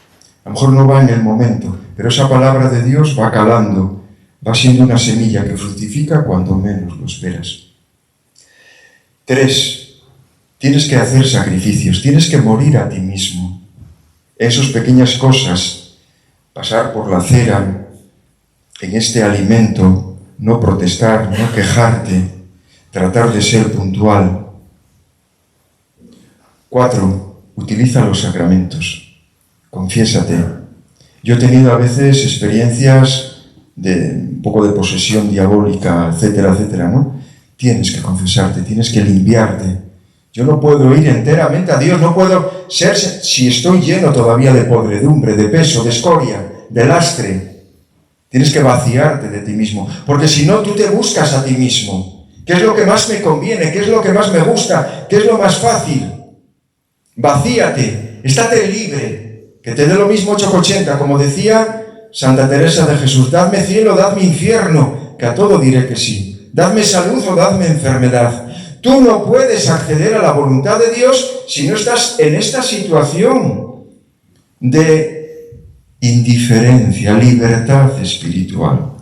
A lo mejor no va en el momento, pero esa palabra de Dios va calando, va siendo una semilla que fructifica cuando menos lo esperas. 3. Tienes que hacer sacrificios, tienes que morir a ti mismo. Esas pequeñas cosas, pasar por la acera, en este alimento, no protestar, no quejarte, tratar de ser puntual. 4. Utiliza los sacramentos, confiésate. Yo he tenido a veces experiencias de un poco de posesión diabólica, etcétera, etcétera, ¿no? Tienes que confesarte, tienes que limpiarte. Yo no puedo ir enteramente a Dios, no puedo ser, si estoy lleno todavía de podredumbre, de peso, de escoria, de lastre. Tienes que vaciarte de ti mismo, porque si no, tú te buscas a ti mismo. ¿Qué es lo que más me conviene? ¿Qué es lo que más me gusta? ¿Qué es lo más fácil? Vacíate, estate libre, que te dé lo mismo 8,80, como decía Santa Teresa de Jesús. Dadme cielo, dadme infierno, que a todo diré que sí. Dadme salud o dadme enfermedad. Tú no puedes acceder a la voluntad de Dios si no estás en esta situación de indiferencia, libertad espiritual.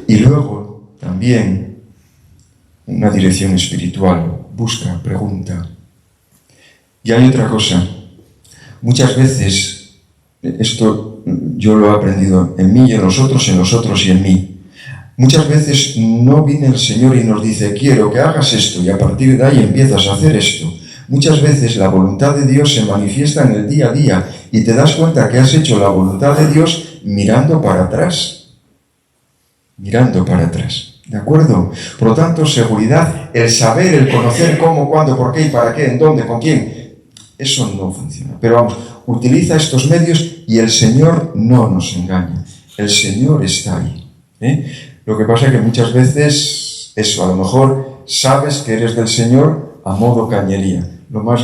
Y luego, también, una dirección espiritual. Busca, pregunta. Y hay otra cosa. Muchas veces, esto yo lo he aprendido en mí y en los otros y en mí. Muchas veces no viene el Señor y nos dice, quiero que hagas esto, y a partir de ahí empiezas a hacer esto. Muchas veces la voluntad de Dios se manifiesta en el día a día y te das cuenta que has hecho la voluntad de Dios mirando para atrás. Mirando para atrás. ¿De acuerdo? Por lo tanto, seguridad, el saber, el conocer cómo, cuándo, por qué y para qué, en dónde, con quién, eso no funciona. Pero vamos, utiliza estos medios y el Señor no nos engaña. El Señor está ahí. Lo que pasa es que muchas veces, eso, a lo mejor sabes que eres del Señor a modo cañería. Lo más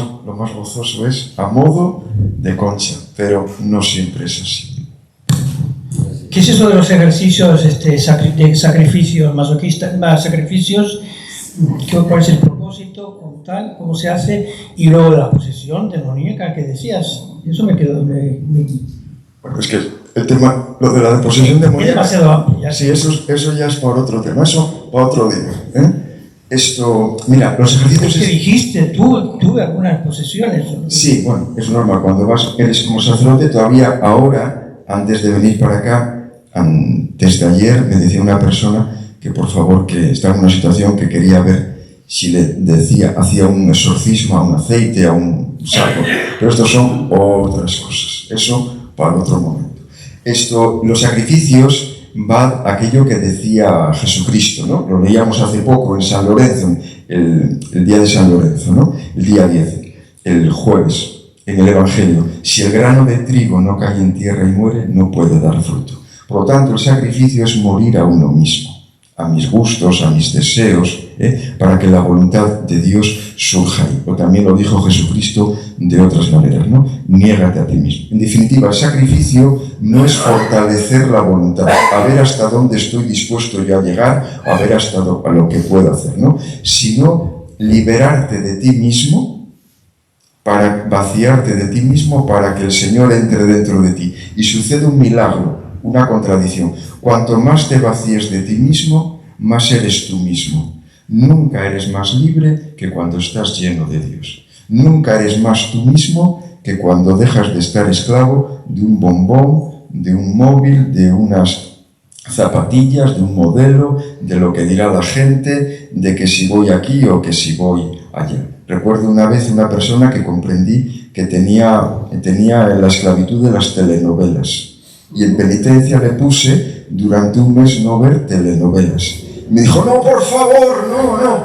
gozoso es a modo de concha, pero no siempre es así. ¿Qué es eso de los ejercicios de sacrificios masoquistas, sacrificios? ¿Cuál es el propósito? ¿Cómo se hace? Y luego la posesión demoníaca que decías. Eso me quedó... Bueno, es que el tema, lo de la posesión demoníaca... Es demasiado amplio. Sí, eso ya es para otro tema, eso para otro día. Esto, mira, los ejercicios... ¿Qué dijiste? Tuve algunas posesiones. Sí, bueno, es normal. Cuando eres como sacerdote, todavía ahora, antes de venir para acá, desde ayer me decía una persona que por favor, que estaba en una situación que quería ver si le hacía un exorcismo a un aceite, a un saco. Pero estos son otras cosas. Eso para otro momento. Los sacrificios va a aquello que decía Jesucristo, ¿no? Lo leíamos hace poco en San Lorenzo, el día de San Lorenzo, ¿no? El día 10, el jueves, en el Evangelio. Si el grano de trigo no cae en tierra y muere, no puede dar fruto. Por lo tanto, el sacrificio es morir a uno mismo, a mis gustos, a mis deseos, para que la voluntad de Dios surja ahí. O también lo dijo Jesucristo de otras maneras, ¿no? Niégate a ti mismo. En definitiva, el sacrificio no es fortalecer la voluntad, a ver hasta dónde estoy dispuesto yo a llegar, a ver hasta a lo que puedo hacer, ¿no? Sino liberarte de ti mismo, para vaciarte de ti mismo, para que el Señor entre dentro de ti. Y sucede un milagro, una contradicción. Cuanto más te vacíes de ti mismo, más eres tú mismo. Nunca eres más libre que cuando estás lleno de Dios. Nunca eres más tú mismo que cuando dejas de estar esclavo de un bombón, de un móvil, de unas zapatillas, de un modelo, de lo que dirá la gente, de que si voy aquí o que si voy allá. Recuerdo una vez una persona que comprendí que tenía la esclavitud de las telenovelas. Y en penitencia le puse durante un mes no ver telenovelas. Me dijo, no, por favor, no.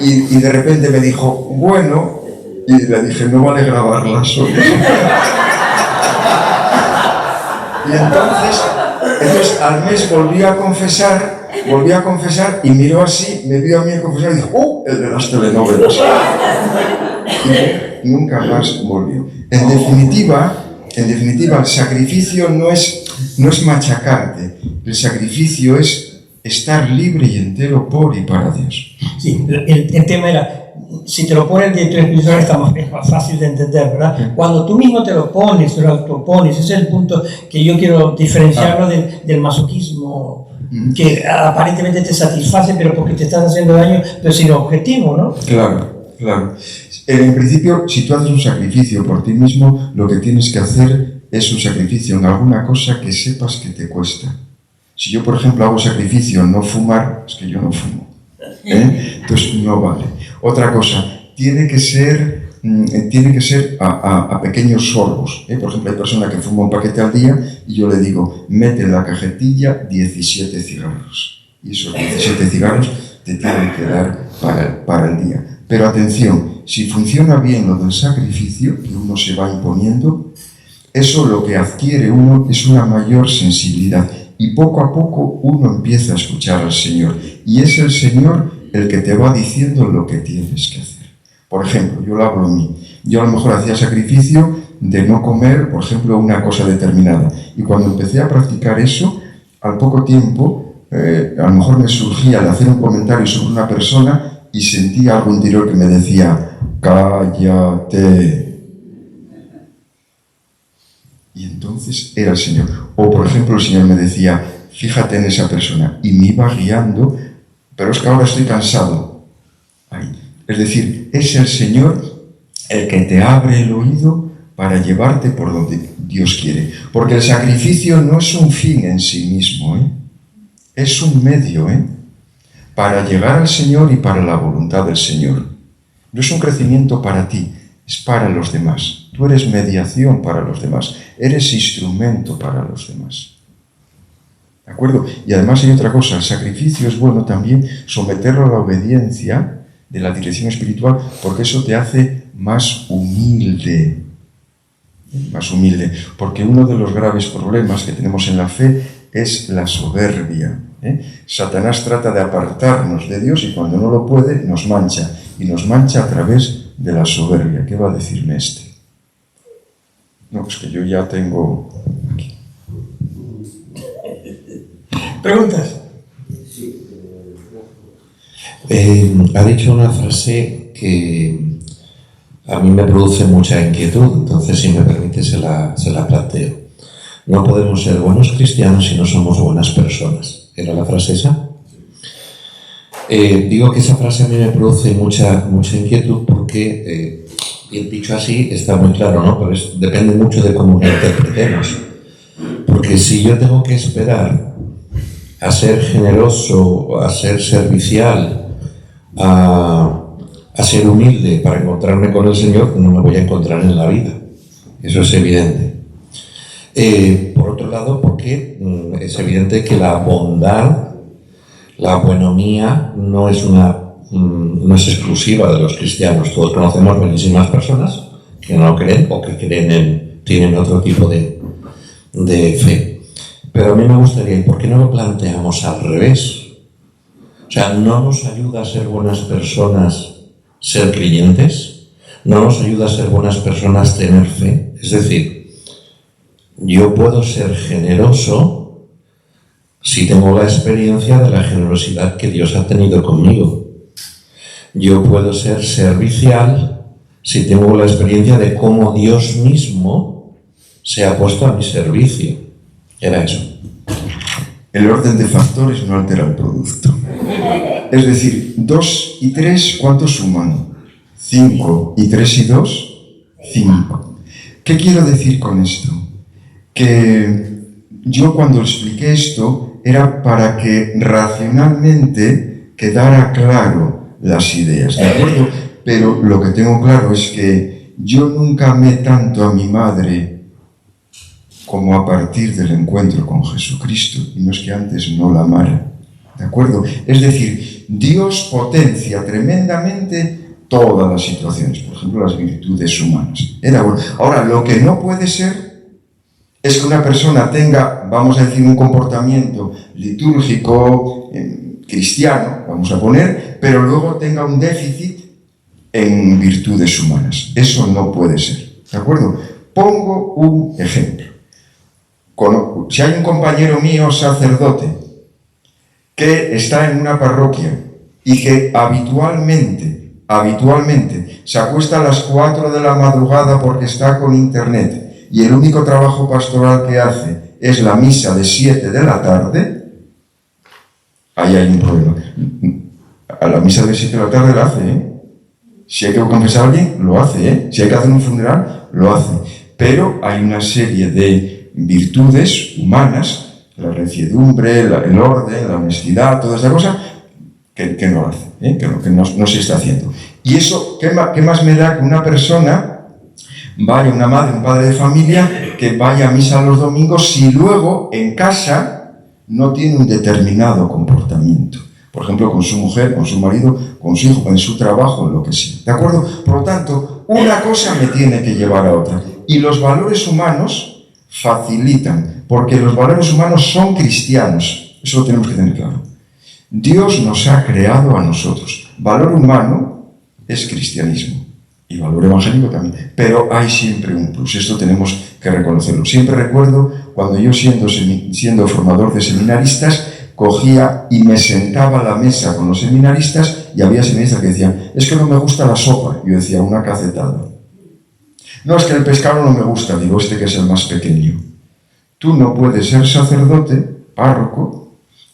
Y de repente me dijo, bueno, y le dije, no vale grabarlas hoy. Y entonces al mes volví a confesar y miró así, me vio a mí a confesar y dijo, el de las telenovelas. Y nunca más volvió. En definitiva, el sacrificio no es machacarte. El sacrificio es estar libre y entero por y para Dios. Sí, el tema era si te lo pone el director espiritual es más fácil de entender, ¿verdad? Cuando tú mismo te lo pones, te lo autopones, ese es el punto que yo quiero diferenciarlo del masoquismo, que aparentemente te satisface, pero porque te estás haciendo daño, pero sin objetivo, ¿no? Claro, claro. En principio, si tú haces un sacrificio por ti mismo, lo que tienes que hacer es un sacrificio en alguna cosa que sepas que te cuesta. Si yo, por ejemplo, hago sacrificio en no fumar, es que yo no fumo. Entonces no vale. Otra cosa, tiene que ser a pequeños sorbos. Por ejemplo, hay personas que fuman un paquete al día y yo le digo, mete en la cajetilla 17 cigarros. Y esos 17 cigarros te tienen que dar para el día. Pero atención, si funciona bien lo del sacrificio, que uno se va imponiendo, eso lo que adquiere uno es una mayor sensibilidad. Y poco a poco uno empieza a escuchar al Señor. Y es el Señor el que te va diciendo lo que tienes que hacer. Por ejemplo, yo lo hablo a mí. Yo a lo mejor hacía sacrificio de no comer, por ejemplo, una cosa determinada. Y cuando empecé a practicar eso, al poco tiempo, a lo mejor me surgía el hacer un comentario sobre una persona y sentía algo interior que me decía, cállate. Y entonces era el Señor. O, por ejemplo, el Señor me decía, fíjate en esa persona. Y me iba guiando, pero es que ahora estoy cansado. Ahí. Es decir, es el Señor el que te abre el oído para llevarte por donde Dios quiere. Porque el sacrificio no es un fin en sí mismo, es un medio, para llegar al Señor y para la voluntad del Señor. No es un crecimiento para ti, es para los demás. Tú eres mediación para los demás, eres instrumento para los demás. ¿De acuerdo? Y además hay otra cosa, el sacrificio es bueno también someterlo a la obediencia de la dirección espiritual, porque eso te hace más humilde. Más humilde. Porque uno de los graves problemas que tenemos en la fe es la soberbia. Satanás trata de apartarnos de Dios y cuando no lo puede nos mancha. Y nos mancha a través de la soberbia. ¿Qué va a decirme este? No, es que yo ya tengo aquí. ¿Preguntas? Ha dicho una frase que a mí me produce mucha inquietud, entonces si me permite se la planteo. No podemos ser buenos cristianos si no somos buenas personas. ¿Era la frase esa? Digo que esa frase a mí me produce mucha inquietud porque, bien dicho así, está muy claro, ¿no? Pero depende mucho de cómo lo interpretemos. Porque si yo tengo que esperar a ser generoso, a ser servicial, a ser humilde para encontrarme con el Señor, no me voy a encontrar en la vida. Eso es evidente. Por otro lado, porque es evidente que la bondad, la buenomía, no es exclusiva de los cristianos. Todos conocemos buenísimas personas que no creen o que tienen otro tipo de fe. Pero a mí me gustaría, ¿y por qué no lo planteamos al revés? O sea, ¿no nos ayuda a ser buenas personas ser creyentes? ¿No nos ayuda a ser buenas personas tener fe? Es decir, yo puedo ser generoso si tengo la experiencia de la generosidad que Dios ha tenido conmigo. Yo puedo ser servicial si tengo la experiencia de cómo Dios mismo se ha puesto a mi servicio. Era eso. El orden de factores no altera el producto. Es decir, 2 y 3, ¿cuánto suman? 5. ¿Y 3 y 2? 5. ¿Qué quiero decir con esto? Que yo cuando expliqué esto era para que racionalmente quedara claro las ideas, ¿de acuerdo? Pero lo que tengo claro es que yo nunca amé tanto a mi madre como a partir del encuentro con Jesucristo, y no es que antes no la amara, ¿de acuerdo? Es decir, Dios potencia tremendamente todas las situaciones, por ejemplo, las virtudes humanas. Ahora, lo que no puede ser es que una persona tenga, vamos a decir, un comportamiento litúrgico, cristiano, vamos a poner, pero luego tenga un déficit en virtudes humanas. Eso no puede ser, ¿de acuerdo? Pongo un ejemplo. Si hay un compañero mío sacerdote que está en una parroquia y que habitualmente habitualmente se acuesta a las 4 de la madrugada porque está con internet y el único trabajo pastoral que hace es la misa de 7 de la tarde, ahí hay un problema. A la misa de 7 de la tarde la hace, ¿eh? Si hay que confesar a alguien, lo hace, ¿eh? Si hay que hacer un funeral, lo hace. Pero hay una serie de virtudes humanas, la reciedumbre, el orden, la honestidad, toda esa cosa, que no hace, ¿eh? que no se está haciendo. Y eso, ¿qué más me da que una persona vaya, una madre, un padre de familia, que vaya a misa los domingos si luego en casa no tiene un determinado comportamiento? Por ejemplo, con su mujer, con su marido, con su hijo, en su trabajo, lo que sea. ¿De acuerdo? Por lo tanto, una cosa me tiene que llevar a otra. Y los valores humanos facilitan, porque los valores humanos son cristianos. Eso lo tenemos que tener claro. Dios nos ha creado a nosotros. Valor humano es cristianismo. Y valor evangélico también. Pero hay siempre un plus. Esto tenemos que reconocerlo. Siempre recuerdo cuando yo, siendo formador de seminaristas, cogía y me sentaba a la mesa con los seminaristas y había seminaristas que decían, es que no me gusta la sopa. Yo decía, una cacetada. No, es que el pescado no me gusta. Digo, este que es el más pequeño. Tú no puedes ser sacerdote, párroco,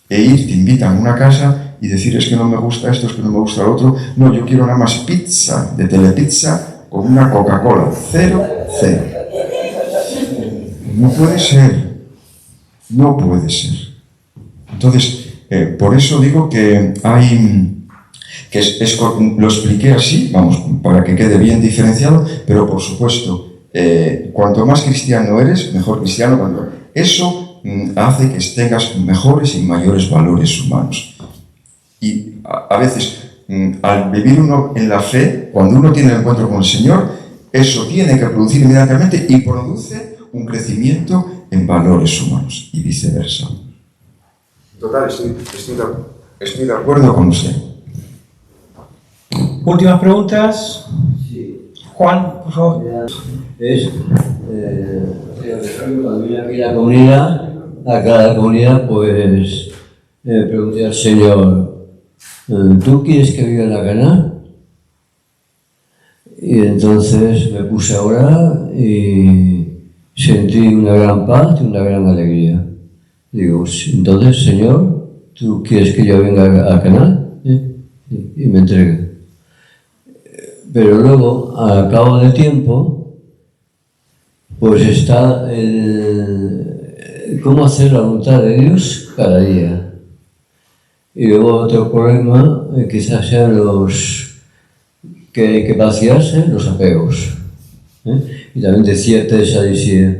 e ir, te invitan a una casa y decir, es que no me gusta esto, es que no me gusta lo otro. No, yo quiero nada más pizza, de Telepizza, con una Coca-Cola. 0, 0. No puede ser. No puede ser. Entonces, por eso digo que lo expliqué así, vamos, para que quede bien diferenciado, pero por supuesto, cuanto más cristiano eres, mejor cristiano. Eso hace que tengas mejores y mayores valores humanos. Y a veces, al vivir uno en la fe, cuando uno tiene el encuentro con el Señor, eso tiene que producir inmediatamente y produce un crecimiento en valores humanos y viceversa. Total, estoy de acuerdo con usted. Últimas preguntas. Sí. Juan, por favor. Cuando vine aquí a la comunidad, pues pregunté al Señor, ¿tú quieres que viva en la Cana? Y entonces me puse a orar y sentí una gran paz y una gran alegría. Digo, entonces, Señor, ¿tú quieres que yo venga a Cana? Y me entregué. Pero luego, al cabo del tiempo, pues está cómo hacer la voluntad de Dios cada día. Y luego otro problema, quizás sean los que hay que vaciarse, los apegos. Y también decía Teresa, decía,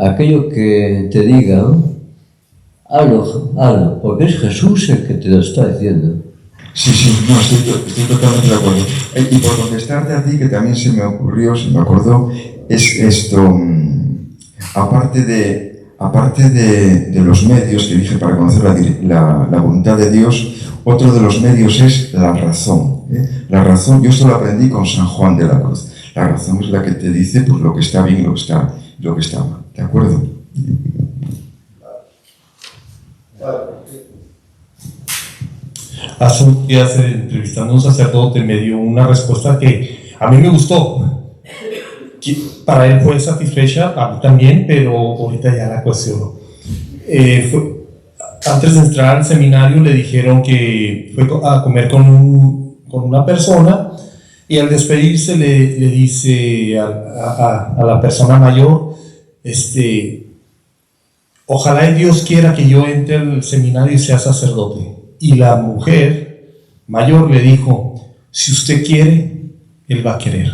aquello que te diga, hazlo, porque es Jesús el que te lo está diciendo. Sí, no, estoy totalmente de acuerdo. Y por contestarte a ti, que también se me acordó, es esto, aparte de los medios que dije para conocer la voluntad de Dios, otro de los medios es la razón. La razón, yo esto lo aprendí con San Juan de la Cruz. La razón es la que te dice pues, lo que está bien y lo que está mal. ¿De acuerdo? Hace unos días, entrevistando a un sacerdote, me dio una respuesta que a mí me gustó. Que para él fue satisfecha, a mí también, pero ahorita ya la cuestiono. Antes de entrar al seminario le dijeron que fue a comer con una persona y al despedirse le dice a la persona mayor, ojalá Dios quiera que yo entre al seminario y sea sacerdote. Y la mujer mayor le dijo, si usted quiere, Él va a querer.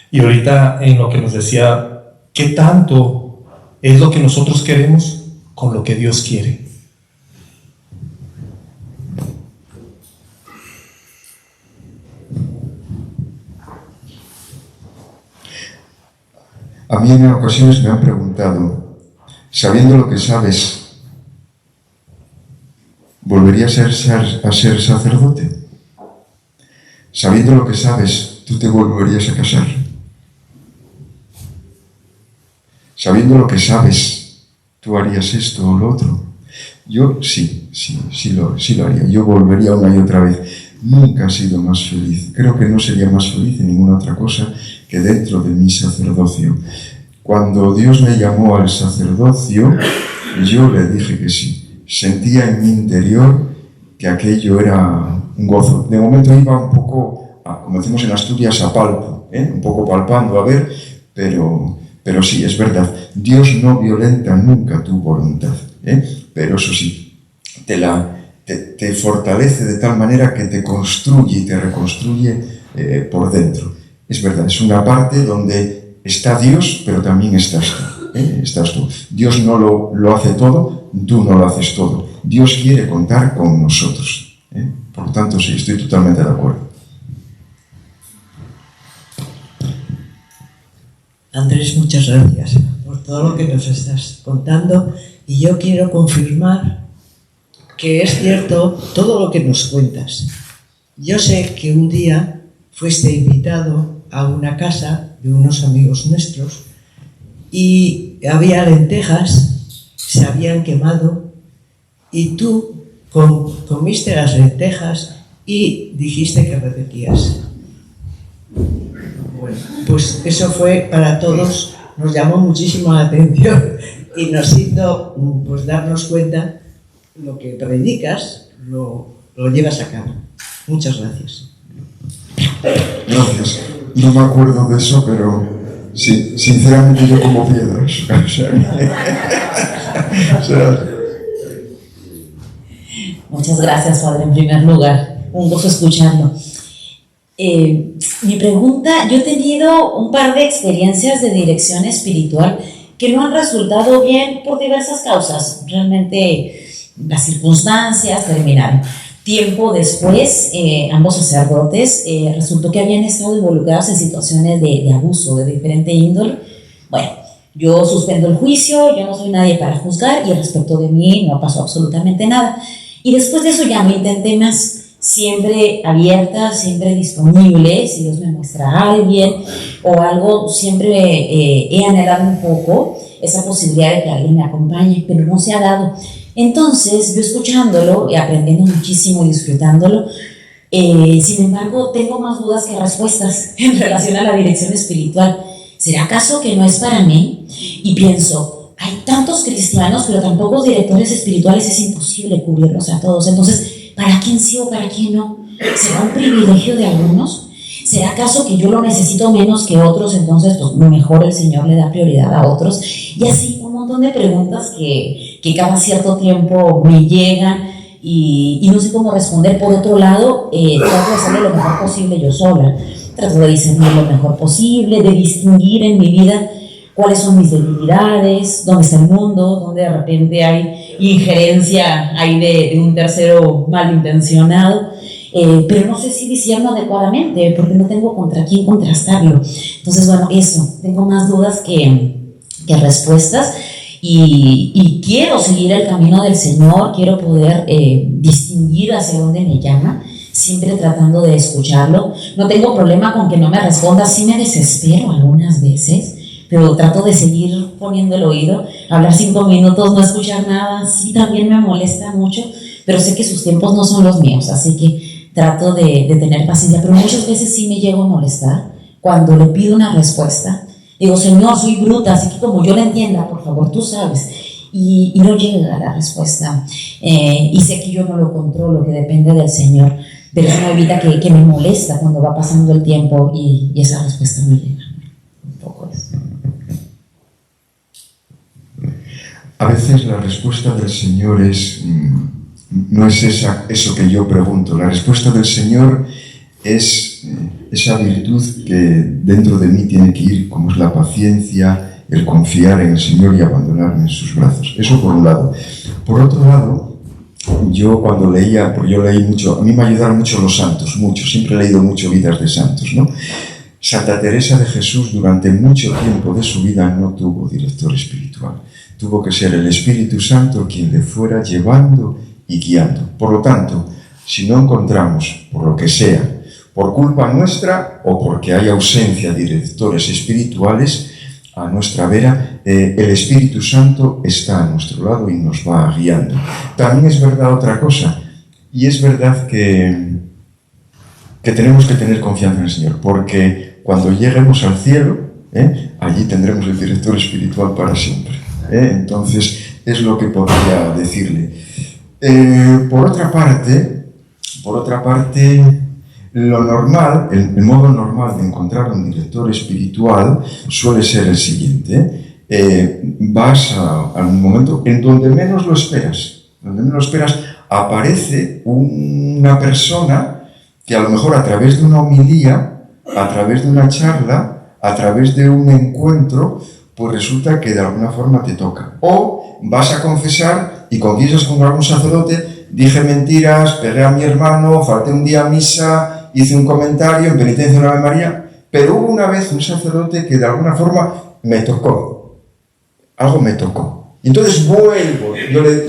Y ahorita en lo que nos decía, ¿qué tanto es lo que nosotros queremos con lo que Dios quiere? A mí en ocasiones me han preguntado, sabiendo lo que sabes, ¿volverías a ser sacerdote? Sabiendo lo que sabes, ¿tú te volverías a casar? Sabiendo lo que sabes, ¿tú harías esto o lo otro? Yo sí lo haría. Yo volvería una y otra vez. nunca he sido más feliz. Creo que no sería más feliz en ninguna otra cosa que dentro de mi sacerdocio. Cuando Dios me llamó al sacerdocio, yo le dije que sí. Sentía en mi interior que aquello era un gozo. De momento iba un poco, como decimos en Asturias, a palpo, un poco palpando a ver, pero sí, es verdad. Dios no violenta nunca tu voluntad, pero eso sí, te fortalece de tal manera que te construye y te reconstruye por dentro. Es verdad, es una parte donde está Dios, pero también estás tú. Dios no lo hace todo, tú no lo haces todo. Dios quiere contar con nosotros. Por lo tanto, sí, estoy totalmente de acuerdo. Andrés, muchas gracias por todo lo que nos estás contando, y yo quiero confirmar que es cierto todo lo que nos cuentas. Yo sé que un día fuiste invitado a una casa de unos amigos nuestros y había lentejas, se habían quemado, y tú comiste las lentejas y dijiste que repetías. Bueno, pues eso fue para todos, nos llamó muchísimo la atención y nos hizo pues darnos cuenta lo que predicas, lo llevas a cabo. Muchas gracias. Gracias. No me acuerdo de eso, pero sí, sinceramente yo como piedras. Muchas gracias, Padre, en primer lugar. Un gozo escucharlo. Mi pregunta, yo he tenido un par de experiencias de dirección espiritual que no han resultado bien por diversas causas. Realmente las circunstancias terminaron. Tiempo después, ambos sacerdotes resultó que habían estado involucrados en situaciones de abuso de diferente índole. Bueno, yo suspendo el juicio, yo no soy nadie para juzgar y respecto de mí no pasó absolutamente nada. Y después de eso ya no intenté más. Siempre abierta, siempre disponible, si Dios me muestra a alguien o algo, siempre he anhelado un poco esa posibilidad de que alguien me acompañe, pero no se ha dado. Entonces, yo escuchándolo y aprendiendo muchísimo y disfrutándolo, sin embargo, tengo más dudas que respuestas en relación a la dirección espiritual. ¿Será acaso que no es para mí? Y pienso, hay tantos cristianos, pero tan pocos directores espirituales, es imposible cubrirlos a todos. Entonces, ¿para quién sí o para quién no? ¿Será un privilegio de algunos? ¿Será acaso que yo lo necesito menos que otros? Entonces, pues mejor el Señor le da prioridad a otros. Y así, un montón de preguntas que cada cierto tiempo me llegan y no sé cómo responder. Por otro lado, trato de hacerlo lo mejor posible yo sola. Trato de discernir lo mejor posible, de distinguir en mi vida cuáles son mis debilidades, dónde está el mundo, dónde de repente hay injerencia ahí de un tercero malintencionado, pero no sé si discierno adecuadamente, porque no tengo contra quién contrastarlo. Entonces, bueno, eso, tengo más dudas que respuestas, y quiero seguir el camino del Señor, quiero poder distinguir hacia dónde me llama, siempre tratando de escucharlo. No tengo problema con que no me responda, sí me desespero algunas veces, pero trato de seguir poniendo el oído. Hablar 5 minutos, no escuchar nada, sí también me molesta mucho, pero sé que sus tiempos no son los míos, así que trato de tener paciencia, pero muchas veces sí me llego a molestar cuando le pido una respuesta. Digo, Señor, soy bruta, así que como yo la entienda, por favor, tú sabes, y no llega la respuesta, y sé que yo no lo controlo, que depende del Señor, pero eso no evita que me molesta cuando va pasando el tiempo y esa respuesta no llega. Un poco eso. A veces la respuesta del Señor no es eso que yo pregunto. La respuesta del Señor es esa virtud que dentro de mí tiene que ir, como es la paciencia, el confiar en el Señor y abandonarme en sus brazos. Eso por un lado. Por otro lado, yo cuando leía, porque yo leí mucho, a mí me ayudaron mucho los santos, mucho, siempre he leído mucho vidas de santos, ¿no? Santa Teresa de Jesús durante mucho tiempo de su vida no tuvo director espiritual. Tuvo que ser el Espíritu Santo quien le fuera llevando y guiando. Por lo tanto, si no encontramos, por lo que sea, por culpa nuestra o porque hay ausencia de directores espirituales a nuestra vera, el Espíritu Santo está a nuestro lado y nos va guiando. También es verdad otra cosa, y es verdad que que tenemos que tener confianza en el Señor, porque cuando lleguemos al cielo, allí tendremos el director espiritual para siempre. Entonces, es lo que podría decirle. Por otra parte, lo normal, el modo normal de encontrar un director espiritual suele ser el siguiente. Vas a un momento en donde menos lo esperas. Aparece una persona que a lo mejor a través de una homilía, a través de una charla, a través de un encuentro, pues resulta que de alguna forma te toca. O vas a confesar y confiesas con algún sacerdote: dije mentiras, pegué a mi hermano, falté un día a misa, hice un comentario en penitencia de Ave María, pero hubo una vez un sacerdote que de alguna forma me tocó. Algo me tocó. Y entonces vuelvo,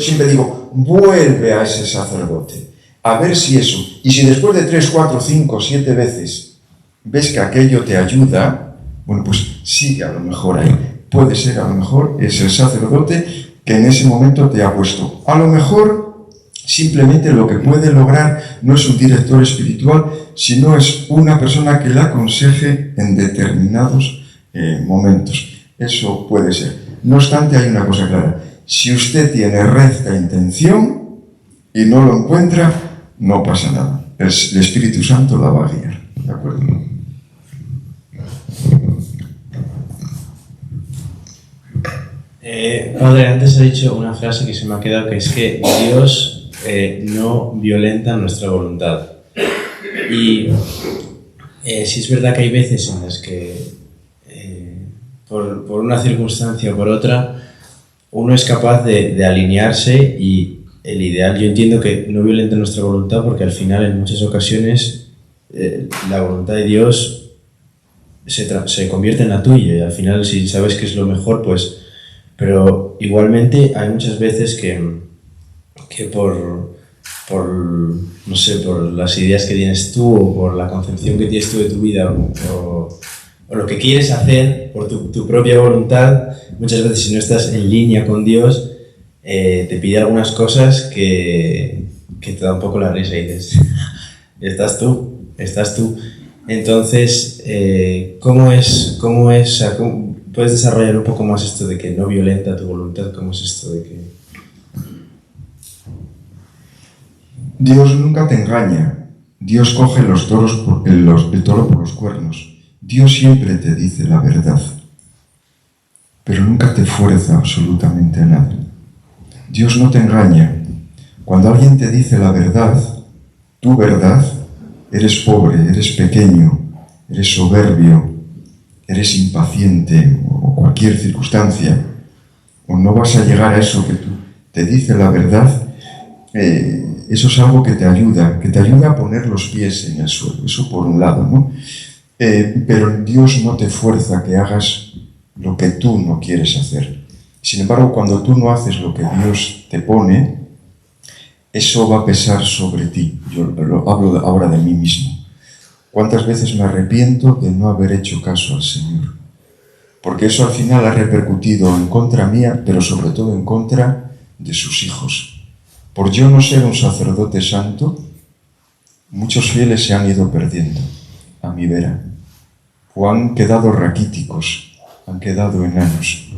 siempre digo, vuelve a ese sacerdote, a ver si eso. Y si después de 3, 4, 5, 7 veces ves que aquello te ayuda, bueno, pues sigue a lo mejor ahí. Puede ser, a lo mejor, es el sacerdote que en ese momento te ha puesto. A lo mejor, simplemente lo que puede lograr no es un director espiritual, sino es una persona que le aconseje en determinados momentos. Eso puede ser. No obstante, hay una cosa clara. Si usted tiene recta intención y no lo encuentra, no pasa nada. El Espíritu Santo la va a guiar. ¿De acuerdo? Padre, antes ha dicho una frase que se me ha quedado, que es que Dios no violenta nuestra voluntad. Y si es verdad que hay veces en las que por una circunstancia o por otra uno es capaz de alinearse, y el ideal, yo entiendo que no violenta nuestra voluntad, porque al final en muchas ocasiones la voluntad de Dios se convierte en la tuya, y al final si sabes que es lo mejor, pues... Pero igualmente hay muchas veces que por no sé, por las ideas que tienes tú, o por la concepción que tienes tú de tu vida, o lo que quieres hacer por tu propia voluntad, muchas veces si no estás en línea con Dios, te pide algunas cosas que te da un poco la risa y dices, estás tú. Entonces, ¿cómo es? ¿Puedes desarrollar un poco más esto de que no violenta tu voluntad? ¿Cómo es esto de que...? Dios nunca te engaña. Dios coge el toro por los cuernos. Dios siempre te dice la verdad, pero nunca te fuerza absolutamente a nada. Dios no te engaña. Cuando alguien te dice la verdad, tu verdad, eres pobre, eres pequeño, eres soberbio, eres impaciente, o cualquier circunstancia, o no vas a llegar a eso que tú te dice la verdad, eso es algo que te ayuda a poner los pies en el suelo. Eso por un lado, ¿no? Pero Dios no te fuerza a que hagas lo que tú no quieres hacer. Sin embargo, cuando tú no haces lo que Dios te pone, eso va a pesar sobre ti. Yo hablo ahora de mí mismo. ¿Cuántas veces me arrepiento de no haber hecho caso al Señor? Porque eso al final ha repercutido en contra mía, pero sobre todo en contra de sus hijos. Por yo no ser un sacerdote santo, muchos fieles se han ido perdiendo a mi vera, o han quedado raquíticos, han quedado enanos.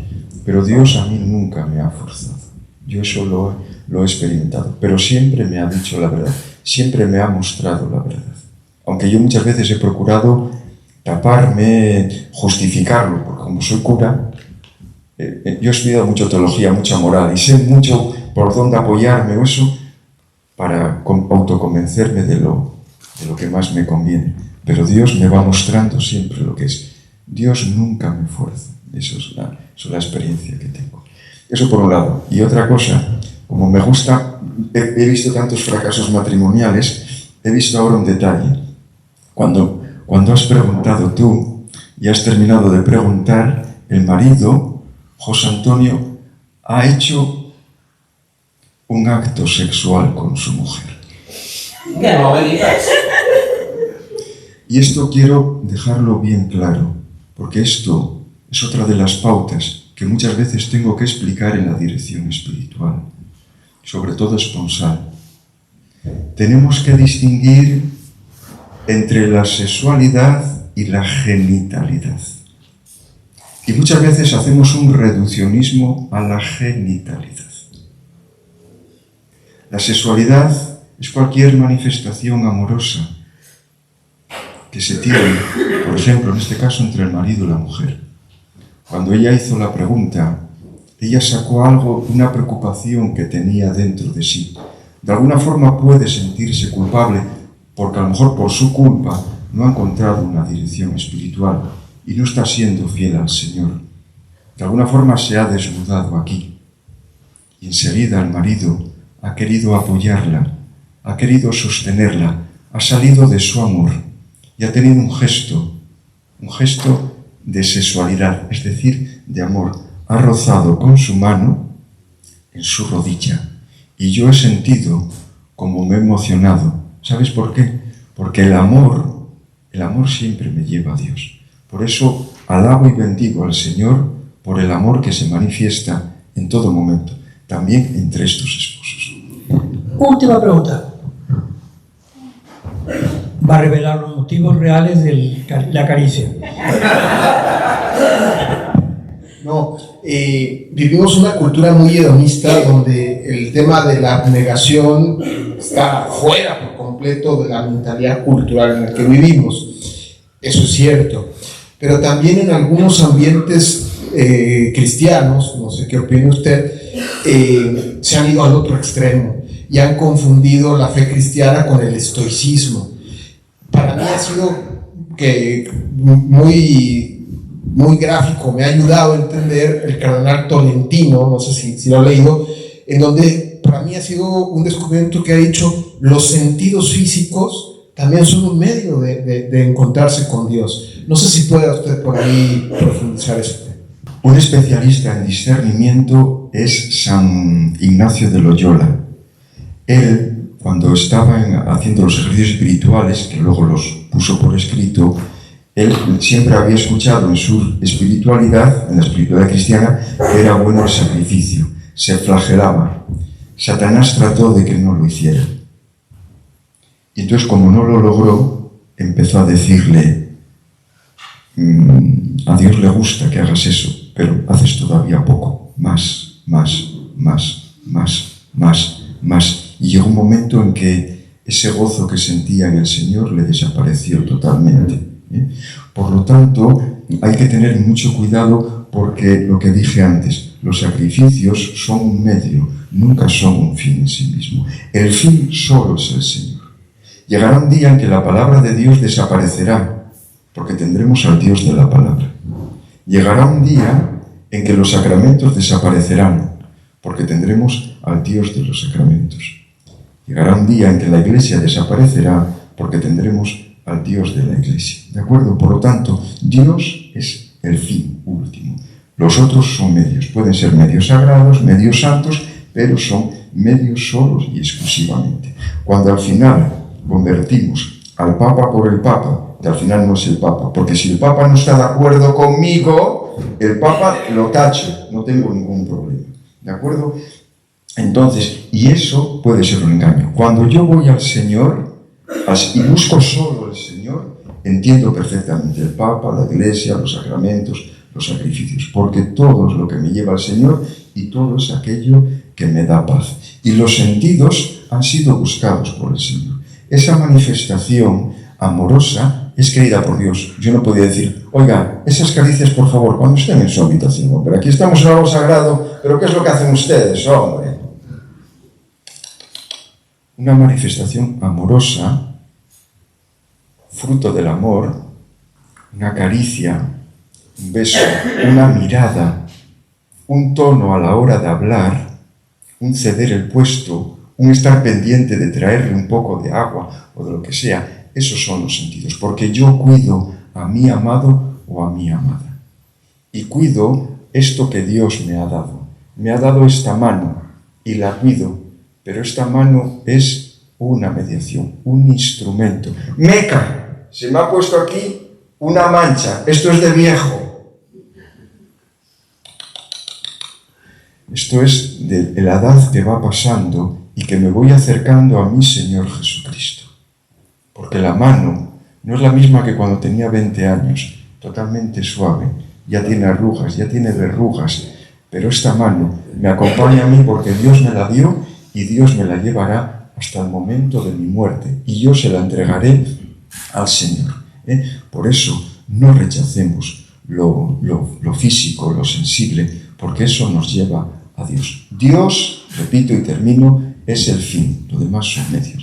Pero Dios a mí nunca me ha forzado. Yo eso lo he experimentado, pero siempre me ha dicho la verdad, siempre me ha mostrado la verdad. Aunque yo muchas veces he procurado taparme, justificarlo, porque como soy cura, yo he estudiado mucho teología, mucha moral, y sé mucho por dónde apoyarme o eso, para autoconvencerme de lo que más me conviene. Pero Dios me va mostrando siempre lo que es. Dios nunca me fuerza. Eso es la experiencia que tengo. Eso por un lado. Y otra cosa, como me gusta, he visto tantos fracasos matrimoniales, he visto ahora un detalle. Cuando has preguntado tú y has terminado de preguntar, el marido, José Antonio, ha hecho un acto sexual con su mujer. Y esto quiero dejarlo bien claro, porque esto es otra de las pautas que muchas veces tengo que explicar en la dirección espiritual, sobre todo esponsal. Tenemos que distinguir entre la sexualidad y la genitalidad. Y muchas veces hacemos un reduccionismo a la genitalidad. La sexualidad es cualquier manifestación amorosa que se tiene, por ejemplo, en este caso, entre el marido y la mujer. Cuando ella hizo la pregunta, ella sacó algo, una preocupación que tenía dentro de sí. De alguna forma puede sentirse culpable porque a lo mejor por su culpa no ha encontrado una dirección espiritual y no está siendo fiel al Señor. De alguna forma se ha desnudado aquí. Y enseguida el marido ha querido apoyarla, ha querido sostenerla, ha salido de su amor y ha tenido un gesto de sexualidad, es decir, de amor. Ha rozado con su mano en su rodilla y yo he sentido como me he emocionado. ¿Sabes por qué? Porque el amor siempre me lleva a Dios. Por eso alabo y bendigo al Señor por el amor que se manifiesta en todo momento, también entre estos esposos. Última pregunta. Va a revelar los motivos reales de la caricia. No, vivimos una cultura muy hedonista donde el tema de la abnegación está fuera por completo de la mentalidad cultural en la que vivimos. Eso es cierto. Pero también en algunos ambientes cristianos, no sé qué opina usted, se han ido al otro extremo y han confundido la fe cristiana con el estoicismo. Para mí ha sido muy gráfico, me ha ayudado a entender el cardenal Tolentino, no sé si lo ha leído, en donde para mí ha sido un descubrimiento que ha dicho: los sentidos físicos también son un medio de encontrarse con Dios. No sé si puede usted por ahí profundizar eso. Un especialista en discernimiento es San Ignacio de Loyola. Él, cuando estaba haciendo los ejercicios espirituales, que luego los puso por escrito, él siempre había escuchado en su espiritualidad, en la espiritualidad cristiana, que era bueno el sacrificio, se flagelaba. Satanás trató de que no lo hiciera. Y entonces, como no lo logró, empezó a decirle: a Dios le gusta que hagas eso, pero haces todavía poco, más. Y llegó un momento en que ese gozo que sentía en el Señor le desapareció totalmente. Por lo tanto, hay que tener mucho cuidado porque, lo que dije antes, los sacrificios son un medio, nunca son un fin en sí mismo. El fin solo es el Señor. Llegará un día en que la palabra de Dios desaparecerá, porque tendremos al Dios de la palabra. Llegará un día en que los sacramentos desaparecerán, porque tendremos al Dios de los sacramentos. Llegará un día en que la Iglesia desaparecerá, porque tendremos al Dios de la Iglesia. ¿De acuerdo? Por lo tanto, Dios es el fin último. Los otros son medios. Pueden ser medios sagrados, medios santos, pero son medios solos y exclusivamente. Cuando al final convertimos al Papa por el Papa, que al final no es el Papa, porque si el Papa no está de acuerdo conmigo, el Papa lo tacho, no tengo ningún problema. ¿De acuerdo? Entonces, y eso puede ser un engaño. Cuando yo voy al Señor y busco solo al Señor, entiendo perfectamente el Papa, la Iglesia, los sacramentos, los sacrificios, porque todo es lo que me lleva al Señor y todo es aquello que me da paz. Y los sentidos han sido buscados por el Señor. Esa manifestación amorosa es querida por Dios. Yo no podía decir: oiga, esas caricias, por favor, cuando estén en su habitación, hombre, aquí estamos en algo sagrado, pero ¿qué es lo que hacen ustedes, hombre? Una manifestación amorosa, fruto del amor, una caricia, un beso, una mirada, un tono a la hora de hablar, un ceder el puesto, un estar pendiente de traerle un poco de agua o de lo que sea. Esos son los sentidos, porque yo cuido a mi amado o a mi amada. Y cuido esto que Dios me ha dado. Me ha dado esta mano y la cuido, pero esta mano es una mediación, un instrumento. ¡Meca! Se me ha puesto aquí una mancha. Esto es de viejo. Esto es de la edad que va pasando y que me voy acercando a mi Señor Jesucristo. Porque la mano no es la misma que cuando tenía 20 años, totalmente suave, ya tiene arrugas, ya tiene verrugas, pero esta mano me acompaña a mí porque Dios me la dio y Dios me la llevará hasta el momento de mi muerte y yo se la entregaré al Señor. Por eso no rechacemos lo físico, lo sensible, porque eso nos lleva a Dios. Dios, repito y termino, es el fin, lo demás son medios.